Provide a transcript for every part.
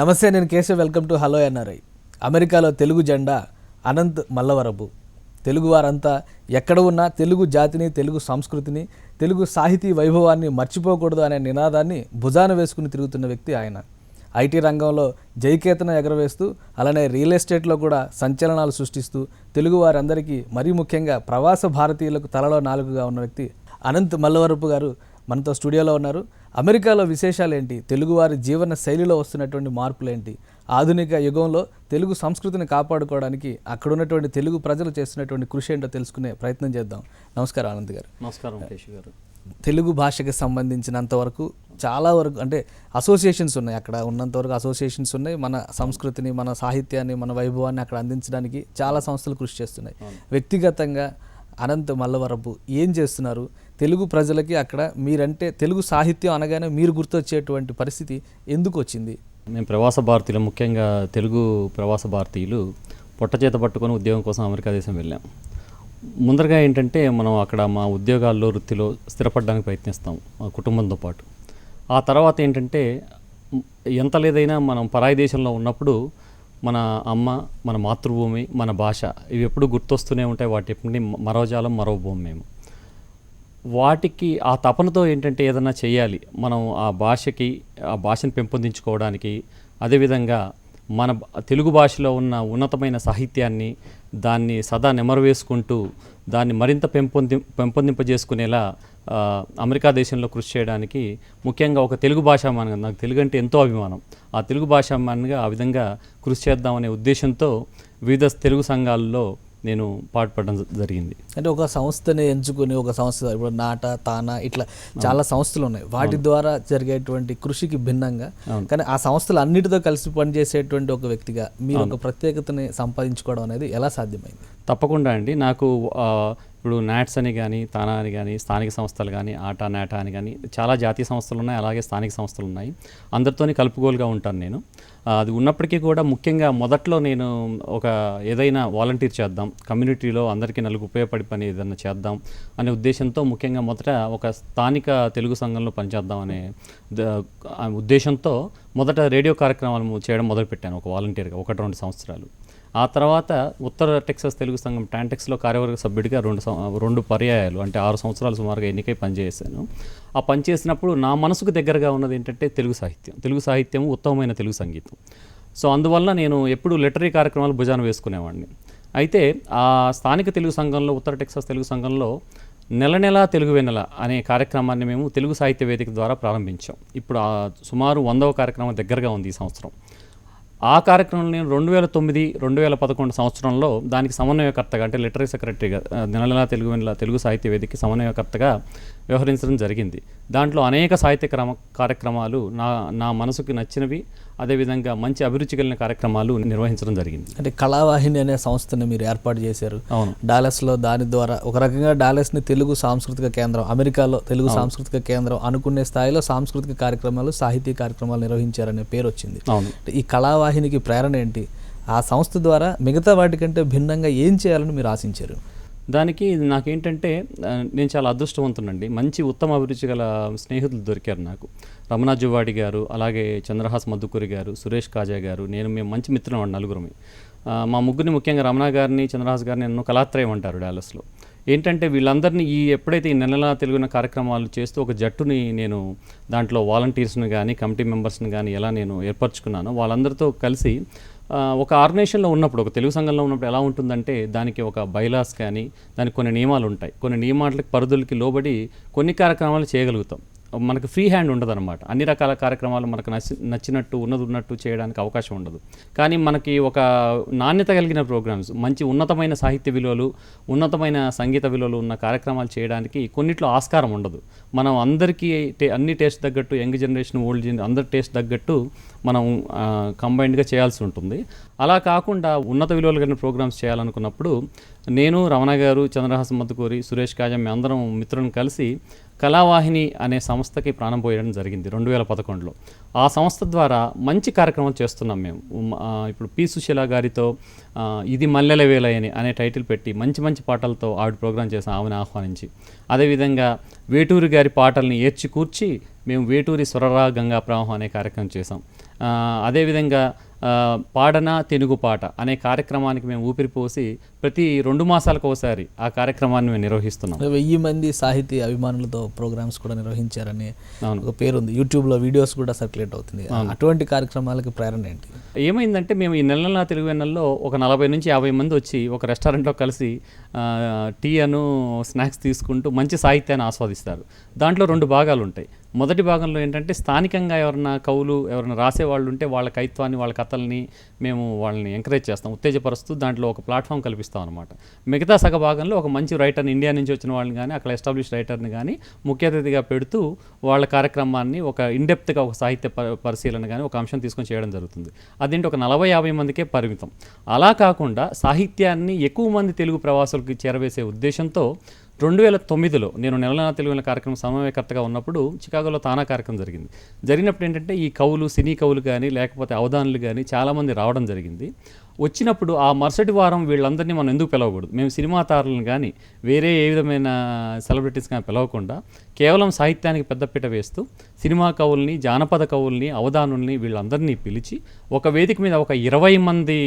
నమస్తే, నేను Keshav. Welcome to hello NRI. అమెరికాలో తెలుగు జెండా అనంత్ మల్లవరపు. తెలుగు వారంతా ఎక్కడ ఉన్నా తెలుగు జాతిని, తెలుగు సంస్కృతిని, తెలుగు సాహితీ వైభవాన్ని మర్చిపోకూడదు అనే నినాదాన్ని భుజాన వేసుకుని తిరుగుతున్న వ్యక్తి ఆయన. ఐటీ రంగంలో జైకేతన ఎగరవేస్తూ, అలానే రియల్ ఎస్టేట్లో కూడా సంచలనాలు సృష్టిస్తూ, తెలుగు వారందరికీ మరీ ముఖ్యంగా ప్రవాస భారతీయులకు తలలో నాలుగుగా ఉన్న వ్యక్తి అనంత్ మల్లవరపు గారు మనతో స్టూడియోలో ఉన్నారు. అమెరికాలో విశేషాలు ఏంటి, తెలుగువారి జీవన శైలిలో వస్తున్నటువంటి మార్పులు ఏంటి, ఆధునిక యుగంలో తెలుగు సంస్కృతిని కాపాడుకోవడానికి అక్కడ ఉన్నటువంటి తెలుగు ప్రజలు చేస్తున్నటువంటి కృషి ఏంటో తెలుసుకునే ప్రయత్నం చేద్దాం. నమస్కారం ఆనంద్ గారు. నమస్కారం కేశవ్ గారు. తెలుగు భాషకి సంబంధించినంత వరకు చాలా వరకు అంటే అసోసియేషన్స్ ఉన్నాయి, అక్కడ ఉన్నంతవరకు అసోసియేషన్స్ ఉన్నాయి. మన సంస్కృతిని, మన సాహిత్యాన్ని, మన వైభవాన్ని అక్కడ అందించడానికి చాలా సంస్థలు కృషి చేస్తున్నాయి. వ్యక్తిగతంగా అనంత్ మల్లవరపు ఏం చేస్తున్నారు? తెలుగు ప్రజలకి అక్కడ మీరంటే తెలుగు సాహిత్యం అనగానే మీరు గుర్తొచ్చేటువంటి పరిస్థితి ఎందుకు వచ్చింది? మేము ప్రవాస భారతీయులు, ముఖ్యంగా తెలుగు ప్రవాస భారతీయులు పొట్ట చేత పట్టుకొని ఉద్యోగం కోసం అమెరికా దేశం వెళ్ళాం. ముందరగా ఏంటంటే మనం అక్కడ మా ఉద్యోగాల్లో, వృత్తిలో స్థిరపడడానికి ప్రయత్నిస్తాం మా కుటుంబంతో పాటు. ఆ తర్వాత ఏంటంటే ఎంత లేదైనా మనం పరాయి దేశంలో ఉన్నప్పుడు మన అమ్మ, మన మాతృభూమి, మన భాష ఇవి ఎప్పుడు గుర్తొస్తూనే ఉంటాయి. వాటి ఎప్పటి మరోజాలం మరో భూమి. మేము వాటికి ఆ తపనతో ఏంటంటే ఏదన్నా చేయాలి మనం ఆ భాషని పెంపొందించుకోవడానికి, అదేవిధంగా మన తెలుగు భాషలో ఉన్న ఉన్నతమైన సాహిత్యాన్ని దాన్ని సదా నెమరవేసుకుంటూ దాన్ని మరింత పెంపొందింపజేసుకునేలా అమెరికా దేశంలో కృషి చేయడానికి, ముఖ్యంగా ఒక తెలుగు భాషామానిగా, నాకు తెలుగు అంటే ఎంతో అభిమానం, ఆ తెలుగు భాషామానిగా ఆ విధంగా కృషి చేద్దామనే ఉద్దేశంతో వివిధ తెలుగు సంఘాల్లో నేను పాటుపడడం జరిగింది. అంటే ఒక సంస్థని ఎంచుకుని, ఒక సంస్థ ఇప్పుడు నాట, తానా ఇట్లా చాలా సంస్థలు ఉన్నాయి, వాటి ద్వారా జరిగేటువంటి కృషికి భిన్నంగా కానీ ఆ సంస్థలు అన్నిటితో కలిసి పనిచేసేటువంటి ఒక వ్యక్తిగా మీరు ఒక ప్రత్యేకతని సంపాదించుకోవడం అనేది ఎలా సాధ్యమైంది? తప్పకుండా అండి. నాకు ఇప్పుడు నాట్స్ అని కానీ, తానా అని కానీ, స్థానిక సంస్థలు కానీ, ఆట, నాట అని కానీ చాలా జాతీయ సంస్థలు ఉన్నాయి, అలాగే స్థానిక సంస్థలు ఉన్నాయి. అందరితోని కలుపుగోలుగా ఉంటాను నేను. అది ఉన్నప్పటికీ కూడా ముఖ్యంగా మొదట్లో నేను ఏదైనా వాలంటీర్ చేద్దాం, కమ్యూనిటీలో అందరికీ నలుగురు ఉపయోగపడి పని ఏదైనా చేద్దాం అనే ఉద్దేశంతో, ముఖ్యంగా మొదట ఒక స్థానిక తెలుగు సంఘంలో పనిచేద్దాం అనే ఉద్దేశంతో మొదట రేడియో కార్యక్రమాలు చేయడం మొదలుపెట్టాను ఒక వాలంటీర్గా 1-2 సంవత్సరాలు. ఆ తర్వాత ఉత్తర టెక్సాస్ తెలుగు సంఘం టాంటెక్స్లో కార్యవర్గ సభ్యుడిగా 2 పర్యాయాలు అంటే 6 సంవత్సరాలు సుమారుగా ఎన్నికై పనిచేశాను. ఆ పనిచేసినప్పుడు నా మనసుకు దగ్గరగా ఉన్నది ఏంటంటే తెలుగు సాహిత్యం, ఉత్తమమైన తెలుగు సంగీతం. సో అందువల్ల నేను ఎప్పుడు లిటరీ కార్యక్రమాలు భుజాన వేసుకునేవాడిని. అయితే ఆ స్థానిక తెలుగు సంఘంలో, ఉత్తర టెక్సాస్ తెలుగు సంఘంలో నెల తెలుగు వెన్నెల అనే కార్యక్రమాన్ని మేము తెలుగు సాహిత్య వేదిక ద్వారా ప్రారంభించాం. ఇప్పుడు సుమారు 100వ కార్యక్రమం దగ్గరగా ఉంది ఈ సంవత్సరం. ఆ కార్యక్రమంలో నేను 2009-2011 సంవత్సరంలో దానికి సమన్వయకర్తగా, అంటే లిటరీ సెక్రటరీగా, నెల తెలుగు సాహిత్య వేదికకి సమన్వయకర్తగా వ్యవహరించడం జరిగింది. దాంట్లో అనేక సాహిత్య కార్యక్రమాలు నా మనసుకు నచ్చినవి, అదేవిధంగా మంచి అభిరుచి కలిగిన కార్యక్రమాలు నిర్వహించడం జరిగింది. అంటే కళావాహిని అనే సంస్థని మీరు ఏర్పాటు చేశారు. అవును. డాలస్లో. దాని ద్వారా ఒక రకంగా డాలస్ని తెలుగు సాంస్కృతిక కేంద్రం, అమెరికాలో తెలుగు సాంస్కృతిక కేంద్రం అనుకునే స్థాయిలో సాంస్కృతిక కార్యక్రమాలు, సాహితీ కార్యక్రమాలు నిర్వహించారనే పేరు వచ్చింది. అవును. ఈ కళావాహినికి ప్రేరణ ఏంటి? ఆ సంస్థ ద్వారా మిగతా వాటికంటే భిన్నంగా ఏం చేయాలని మీరు ఆశించారు? దానికి నాకేంటంటే నేను చాలా అదృష్టవంతునండి. మంచి ఉత్తమ అభిరుచి గల స్నేహితులు దొరికారు నాకు. రమణ జువాడి గారు, అలాగే చంద్రహాస్ మధుకూరి గారు, సురేష్ కాజా గారు, మేము మంచి మిత్రులం అండి, నలుగురమే. మా ముగ్గురిని, ముఖ్యంగా రమణ గారిని, చంద్రహాస్ గారిని నన్ను కళాత్రయం అంటారు డాలస్లో. ఏంటంటే వీళ్ళందరినీ ఎప్పుడైతే ఈ నెలలా తెలుగున కార్యక్రమాలు చేస్తూ ఒక జట్టుని నేను దాంట్లో వాలంటీర్స్ని కానీ, కమిటీ మెంబర్స్ని కానీ ఎలా నేను ఏర్పరచుకున్నానో, వాళ్ళందరితో కలిసి ఒక ఆర్గనైజేషన్లో ఉన్నప్పుడు, ఒక తెలుగు సంఘంలో ఉన్నప్పుడు ఎలా ఉంటుందంటే దానికి ఒక బైలాస్ కానీ, దానికి కొన్ని నియమాలు ఉంటాయి. కొన్ని నియమాలకు, పరిధులకి లోబడి కొన్ని కార్యక్రమాలు చేయగలుగుతాం. మనకు ఫ్రీ హ్యాండ్ ఉండదన్నమాట. అన్ని రకాల కార్యక్రమాలు మనకు నచ్చినట్టు ఉన్నట్టు చేయడానికి అవకాశం ఉండదు. కానీ మనకి ఒక నాణ్యత కలిగిన ప్రోగ్రామ్స్, మంచి ఉన్నతమైన సాహిత్య విలువలు, ఉన్నతమైన సంగీత విలువలు ఉన్న కార్యక్రమాలు చేయడానికి కొన్నిట్లో ఆస్కారం ఉండదు. మనం అందరికీ అన్ని టేస్ట్ తగ్గట్టు, యంగ్ జనరేషన్, ఓల్డ్ జనరేషన్ అందరి టేస్ట్ తగ్గట్టు మనం కంబైన్డ్గా చేయాల్సి ఉంటుంది. అలా కాకుండా ఉన్నత విలువలు కలిగిన ప్రోగ్రామ్స్ చేయాలనుకున్నప్పుడు నేను, రమణ గారు, చంద్రహాస్ మధుకూరి, సురేష్ కాజా, మేము అందరం మిత్రులను కలిసి కళావాహిని అనే సంస్థకి ప్రాణం పోయడం జరిగింది 2011లో. ఆ సంస్థ ద్వారా మంచి కార్యక్రమాలు చేస్తున్నాం మేము. ఇప్పుడు పి సుశీల గారితో ఇది మల్లెల వేలయని అనే టైటిల్ పెట్టి మంచి పాటలతో ఆవిడ ప్రోగ్రాం చేసాం, ఆమెను ఆహ్వానించి. అదేవిధంగా వేటూరి గారి పాటల్ని ఏర్చి కూర్చి మేము వేటూరి స్వరరా గంగా ప్రవాహం అనే కార్యక్రమం చేసాం. అదేవిధంగా పాడన తెలుగు పాట అనే కార్యక్రమానికి మేము ఊపిరిపోసి ప్రతి 2 మాసాలకు ఒకసారి ఆ కార్యక్రమాన్ని మేము నిర్వహిస్తున్నాం. 1000 మంది సాహితీ అభిమానులతో ప్రోగ్రామ్స్ కూడా నిర్వహించారని అవును. ఒక పేరుంది. యూట్యూబ్లో వీడియోస్ కూడా సర్క్యులేట్ అవుతుంది. అటువంటి కార్యక్రమాలకి ప్రేరణ ఏంటి? ఏమైందంటే మేము ఈ నెల తెలుగు నెలలో ఒక 40 నుంచి 50 మంది వచ్చి ఒక రెస్టారెంట్లో కలిసి టీ అను స్నాక్స్ తీసుకుంటూ మంచి సాహిత్యాన్ని ఆస్వాదిస్తారు. దాంట్లో 2 భాగాలు ఉంటాయి. మొదటి భాగంలో ఏంటంటే స్థానికంగా ఎవరైనా కవులు ఎవరైనా రాసేవాళ్ళు ఉంటే వాళ్ళ కవిత్వాన్ని వాళ్ళ కథల్ని మేము వాళ్ళని ఎంకరేజ్ చేస్తాం, ఉత్తేజపరుస్తూ దాంట్లో ఒక ప్లాట్ఫామ్ కల్పిస్తాం అనమాట. మిగతా సగ భాగంలో ఒక మంచి రైటర్ని, ఇండియా నుంచి వచ్చిన వాళ్ళని కానీ అక్కడ ఎస్టాబ్లిష్ రైటర్ని కానీ ముఖ్య అతిథిగా పెడుతూ వాళ్ళ కార్యక్రమాన్ని ఒక ఇన్డెప్త్గా ఒక సాహిత్య పరిశీలన కానీ ఒక అంశం తీసుకొని చేయడం జరుగుతుంది. అదేంటి ఒక 40-50 మందికే పరిమితం. అలా కాకుండా సాహిత్యాన్ని ఎక్కువ మంది తెలుగు ప్రవాసులకు చేరవేసే ఉద్దేశంతో 2009లో నేను నెల తెలుగు కార్యక్రమం సమన్వయకర్తగా ఉన్నప్పుడు చికాగోలో తానా కార్యక్రమం జరిగినప్పుడు ఏంటంటే ఈ కవులు, సినీ కవులు కానీ లేకపోతే అవధానులు కానీ చాలామంది రావడం జరిగింది. వచ్చినప్పుడు ఆ మరుసటి వారం వీళ్ళందరినీ మనం ఎందుకు పిలవకూడదు, మేము సినిమా తారలను కానీ వేరే ఏ విధమైన సెలబ్రిటీస్ కానీ పిలవకుండా కేవలం సాహిత్యానికి పెద్దపీట వేస్తూ సినిమా కవుల్ని, జానపద కవుల్ని, అవధానుల్ని వీళ్ళందరినీ పిలిచి ఒక వేదిక మీద ఒక 20 మంది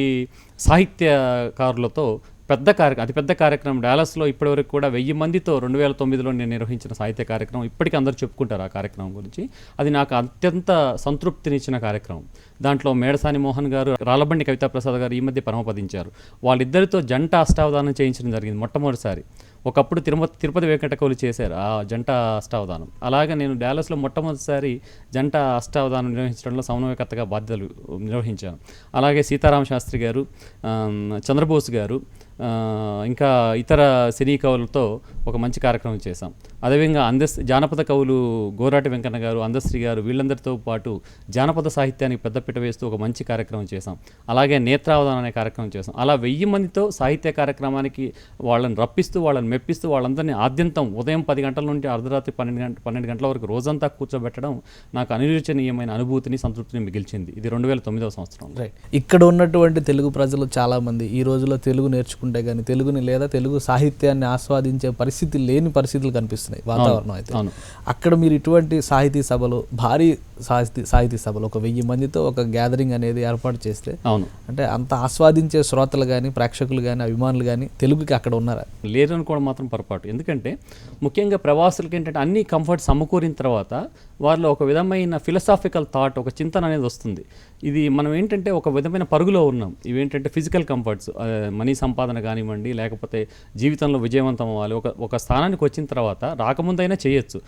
సాహిత్యకారులతో అతిపెద్ద కార్యక్రమం డాలస్లో ఇప్పటివరకు కూడా 1000 మందితో 2009లో నేను నిర్వహించిన సాహిత్య కార్యక్రమం ఇప్పటికీ అందరూ చెప్పుకుంటారు ఆ కార్యక్రమం గురించి. అది నాకు అత్యంత సంతృప్తినిచ్చిన కార్యక్రమం. దాంట్లో మేడసాని మోహన్ గారు, రాళ్ళబండి కవితాప్రసాద్ గారు ఈ మధ్య పరమపదించారు. వాళ్ళిద్దరితో జంట అష్టావధానం చేయించడం జరిగింది మొట్టమొదటిసారి. ఒకప్పుడు తిరుపతి వెంకట కవులు చేశారు ఆ జంట అష్టావధానం. అలాగే నేను డాలస్లో మొట్టమొదటిసారి జంట అష్టావధానం నిర్వహించడంలో సమన్వయకర్తగా బాధ్యతలు నిర్వహించాను. అలాగే సీతారామ శాస్త్రి గారు, చంద్రబోస్ గారు, ఇంకా ఇతర సినీ కవులతో ఒక మంచి కార్యక్రమం చేశాం. అదేవిధంగా జానపద కవులు గోరాటి వెంకన్న గారు, అందశ్రీ గారు వీళ్ళందరితో పాటు జానపద సాహిత్యానికి పెద్దపీట వేస్తూ ఒక మంచి కార్యక్రమం చేశాం. అలాగే నేత్రావధానం అనే కార్యక్రమం చేశాం. అలా 1000 మందితో సాహిత్య కార్యక్రమానికి వాళ్ళని రప్పిస్తూ వాళ్ళని మెప్పిస్తూ వాళ్ళందరినీ ఆద్యంతం ఉదయం 10 గంటల నుండి అర్ధరాత్రి 12 గంటల వరకు రోజంతా కూర్చోబెట్టడం నాకు అనిర్వచనీయమైన అనుభూతిని, సంతృప్తిని మిగిల్చింది. ఇది 2009వ సంవత్సరం. రైట్. ఇక్కడ ఉన్నటువంటి తెలుగు ప్రజలు చాలామంది ఈ రోజుల్లో తెలుగు నేర్చుకుంటే కానీ తెలుగుని లేదా తెలుగు సాహిత్యాన్ని ఆస్వాదించే పరిస్థితి లేని పరిస్థితులు కనిపిస్తున్నాయి వాతావరణం అయితే. అక్కడ మీరు ఇటువంటి సాహితీ సభలు, భారీ సాహితీ సభలు ఒక 1000 మందితో ఒక గ్యాదరింగ్ అనేది ఏర్పాటు చేస్తే అంటే అంత ఆస్వాదించే శ్రోతలు కానీ, ప్రేక్షకులు కానీ, అభిమానులు కానీ తెలుగుకి అక్కడ ఉన్నారా? లేరు అనుకోవడం మాత్రం పొరపాటు. ఎందుకంటే ముఖ్యంగా ప్రవాసులకి ఏంటంటే అన్ని కంఫర్ట్ సమకూరిన తర్వాత వారిలో ఒక విధమైన ఫిలసాఫికల్ థాట్, ఒక చింతన అనేది వస్తుంది. ఇది మనం ఏంటంటే ఒక విధమైన పరుగులో ఉన్నాం. ఇవేంటంటే ఫిజికల్ కంఫర్ట్స్, మనీ సంపాదన కానివ్వండి, లేకపోతే జీవితంలో విజయవంతం అవ్వాలి, ఒక స్థానానికి వచ్చిన తర్వాత రాకముందైనా చేయొచ్చు,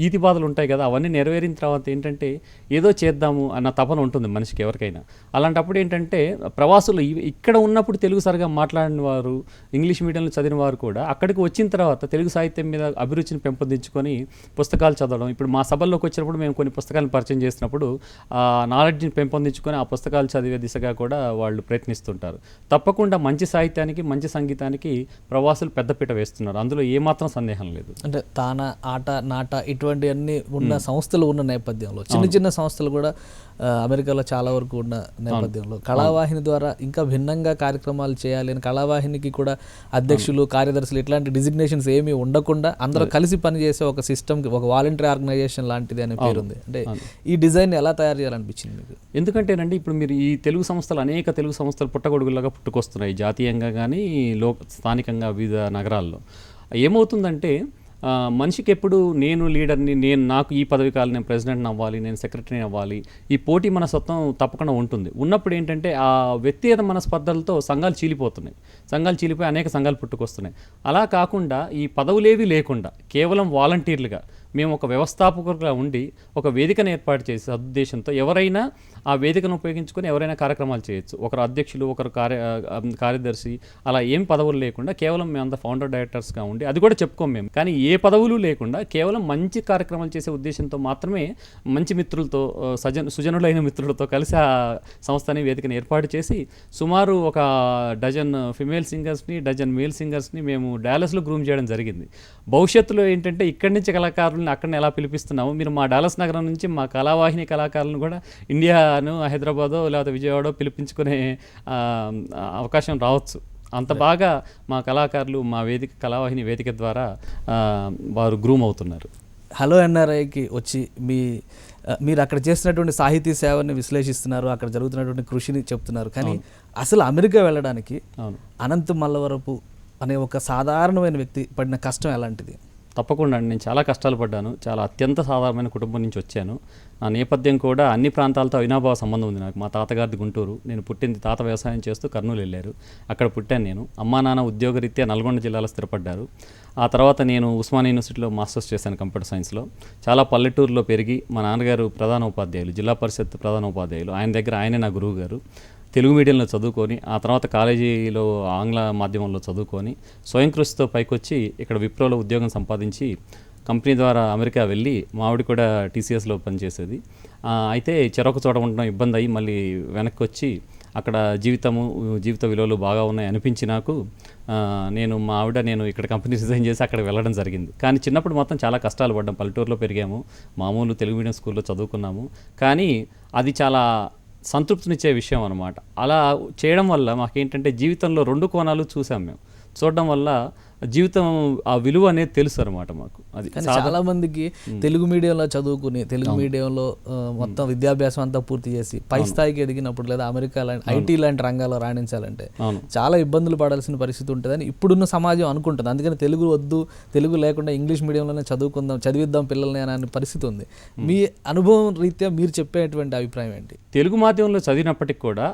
ఈతి బాధలు ఉంటాయి కదా, అవన్నీ నెరవేరిన తర్వాత ఏంటంటే ఏదో చేద్దాము అన్న తపన ఉంటుంది మనిషికి ఎవరికైనా. అలాంటప్పుడు ఏంటంటే ప్రవాసులు ఇక్కడ ఉన్నప్పుడు తెలుగు సరిగా మాట్లాడిన వారు, ఇంగ్లీష్ మీడియంలో చదివిన వారు కూడా అక్కడికి వచ్చిన తర్వాత తెలుగు సాహిత్యం మీద అభిరుచిని పెంపొందించుకొని పుస్తకాలు చదవడం. ఇప్పుడు మా సభల్లోకి వచ్చినప్పుడు మేము కొన్ని పుస్తకాలను పరిచయం చేసినప్పుడు ఆ నాలెడ్జ్ని పెంపొందించుకొని ఆ పుస్తకాలు చదివే దిశగా కూడా వాళ్ళు ప్రయత్నిస్తుంటారు. తప్పకుండా మంచి సాహిత్యానికి, మంచి సంగీతానికి ప్రవాసులు పెద్దపీట వేస్తున్నారు, అందులో ఏమాత్రం సందేహం లేదు. అంటే తానా, ఆట, నాట ఇటువంటివన్నీ ఉన్న సంస్థలు ఉన్న నేపథ్యంలో, చిన్న సంస్థలు కూడా అమెరికాలో చాలా వరకు ఉన్న నేపథ్యంలో కళావాహిని ద్వారా ఇంకా భిన్నంగా కార్యక్రమాలు చేయాలి అని కళావాహినికి కూడా అధ్యక్షులు, కార్యదర్శులు ఇట్లాంటి డిజిగ్నేషన్స్ ఏమీ ఉండకుండా అందరూ కలిసి పనిచేసే ఒక సిస్టమ్, ఒక వాలంటరీ ఆర్గనైజేషన్ లాంటిది అనే పేరుంది. అంటే ఈ డిజైన్ ఎలా తయారు చేయాలనిపించింది మీకు? ఎందుకంటేనండి ఇప్పుడు మీరు ఈ తెలుగు సంస్థలు, అనేక తెలుగు సంస్థలు పుట్టగొడుగులాగా పుట్టుకొస్తున్నాయి జాతీయంగా కానీ స్థానికంగా వివిధ నగరాల్లో. ఏమవుతుందంటే మనిషికి ఎప్పుడు నేను లీడర్ని, నాకు ఈ పదవి కావాలి, నేను ప్రెసిడెంట్ని అవ్వాలి, నేను సెక్రటరీని అవ్వాలి, ఈ పోటీ మనస్తత్వం తప్పకుండా ఉంటుంది. ఉన్నప్పుడు ఏంటంటే ఆ వ్యక్తిగత మనస్పర్ధలతో సంఘాలు చీలిపోయి అనేక సంఘాలు పుట్టుకొస్తున్నాయి. అలా కాకుండా ఈ పదవులేవి లేకుండా కేవలం వాలంటీర్లుగా మేము ఒక వ్యవస్థాపకులుగా ఉండి ఒక వేదికను ఏర్పాటు చేసే సదుద్దేశంతో ఎవరైనా ఆ వేదికను ఉపయోగించుకొని ఎవరైనా కార్యక్రమాలు చేయొచ్చు. ఒకరు అధ్యక్షులు, ఒకరు కార్యదర్శి, అలా ఏం పదవులు లేకుండా కేవలం మేమంతా ఫౌండర్ డైరెక్టర్స్గా ఉండి, అది కూడా చెప్పుకోం మేము, కానీ ఏ పదవులు లేకుండా కేవలం మంచి కార్యక్రమాలు చేసే ఉద్దేశంతో మాత్రమే మంచి మిత్రులతో, సుజనులైన మిత్రులతో కలిసి ఆ సంస్థని, వేదికను ఏర్పాటు చేసి సుమారు ఒక డజన్ ఫిమేల్ సింగర్స్ని, డజన్ మేల్ సింగర్స్ని మేము డాలస్లో గ్రూమ్ చేయడం జరిగింది. భవిష్యత్తులో ఏంటంటే ఇక్కడి నుంచి కళాకారులను అక్కడ ఎలా పిలిపిస్తున్నాము, మీరు మా డాలస్ నగరం నుంచి మా కళావాహిని కళాకారులను కూడా ఇండియాను, హైదరాబాదో లేకపోతే విజయవాడో పిలిపించుకునే అవకాశం రావచ్చు. అంత బాగా మా కళాకారులు మా కళావాహిని వేదిక ద్వారా వారు గ్రూమ్ అవుతున్నారు. హలో ఎన్ఆర్ఐకి వచ్చి మీ మీరు అక్కడ చేస్తున్నటువంటి సాహితీ సేవని విశ్లేషిస్తున్నారు, అక్కడ జరుగుతున్నటువంటి కృషిని చెప్తున్నారు. కానీ అసలు అమెరికా వెళ్ళడానికి అనంత్ మల్లవరపు అనే ఒక సాధారణమైన వ్యక్తి పడిన కష్టం ఎలాంటిది? తప్పకుండా అండి. నేను చాలా కష్టాలు పడ్డాను. చాలా అత్యంత సాధారణమైన కుటుంబం నుంచి వచ్చాను. నా నేపథ్యం కూడా అన్ని ప్రాంతాలతో అవినాభావ సంబంధం ఉంది నాకు. మా తాతగారిది గుంటూరు, నేను పుట్టింది తాత వ్యవసాయం చేస్తూ కర్నూలు వెళ్ళారు, అక్కడ పుట్టాను నేను. అమ్మా నాన్న ఉద్యోగరీత్యా నల్గొండ జిల్లాలో స్థిరపడ్డారు. ఆ తర్వాత నేను ఉస్మానియా యూనివర్సిటీలో మాస్టర్స్ చేశాను కంప్యూటర్ సైన్స్లో. చాలా పల్లెటూరులో పెరిగి మా నాన్నగారు ప్రధాన ఉపాధ్యాయులు, జిల్లా పరిషత్ ప్రధాన ఉపాధ్యాయులు, ఆయన దగ్గర ఆయనే నా గురువు గారు. తెలుగు మీడియంలో చదువుకొని ఆ తర్వాత కాలేజీలో ఆంగ్ల మాధ్యమంలో చదువుకొని స్వయం కృషితో పైకొచ్చి ఇక్కడ విప్రోలో ఉద్యోగం సంపాదించి కంపెనీ ద్వారా అమెరికా వెళ్ళి మా ఆవిడ కూడా టీసీఎస్లో పనిచేసేది. అయితే చెరొక చోట ఉండడం ఇబ్బంది అయ్యి మళ్ళీ వెనక్కి వచ్చి అక్కడ జీవిత విలువలు బాగా ఉన్నాయి అనిపించి నాకు మా ఆవిడ నేను ఇక్కడ కంపెనీ రిజైన్ చేసి అక్కడ వెళ్ళడం జరిగింది. కానీ చిన్నప్పుడు మొత్తం చాలా కష్టాలు పడ్డాం. పల్లెటూరులో పెరిగాము, మామూలు తెలుగు మీడియం స్కూల్లో చదువుకున్నాము. కానీ అది చాలా సంతృప్తినిచ్చే విషయం అనమాట. అలా చేయడం వల్ల మాకేంటంటే జీవితంలో 2 కోణాలు చూసాం మేము. చూడడం వల్ల జీవితం ఆ విలువ అనేది తెలుసు అనమాట మాకు. అది చాలా మందికి తెలుగు మీడియంలో చదువుకుని తెలుగు మీడియంలో మొత్తం విద్యాభ్యాసం అంతా పూర్తి చేసి పై స్థాయికి ఎదిగినప్పుడు లేదా అమెరికా లాంటి ఐటీ లాంటి రంగాల్లో రాణించాలంటే చాలా ఇబ్బందులు పడాల్సిన పరిస్థితి ఉంటుందని ఇప్పుడున్న సమాజం అనుకుంటుంది. అందుకని తెలుగు వద్దు, తెలుగు లేకుండా ఇంగ్లీష్ మీడియంలోనే చదివిద్దాం పిల్లల్ని అనే పరిస్థితి ఉంది. మీ అనుభవం రీత్యా మీరు చెప్పేటువంటి అభిప్రాయం ఏంటి? తెలుగు మాధ్యమంలో చదివినప్పటికి కూడా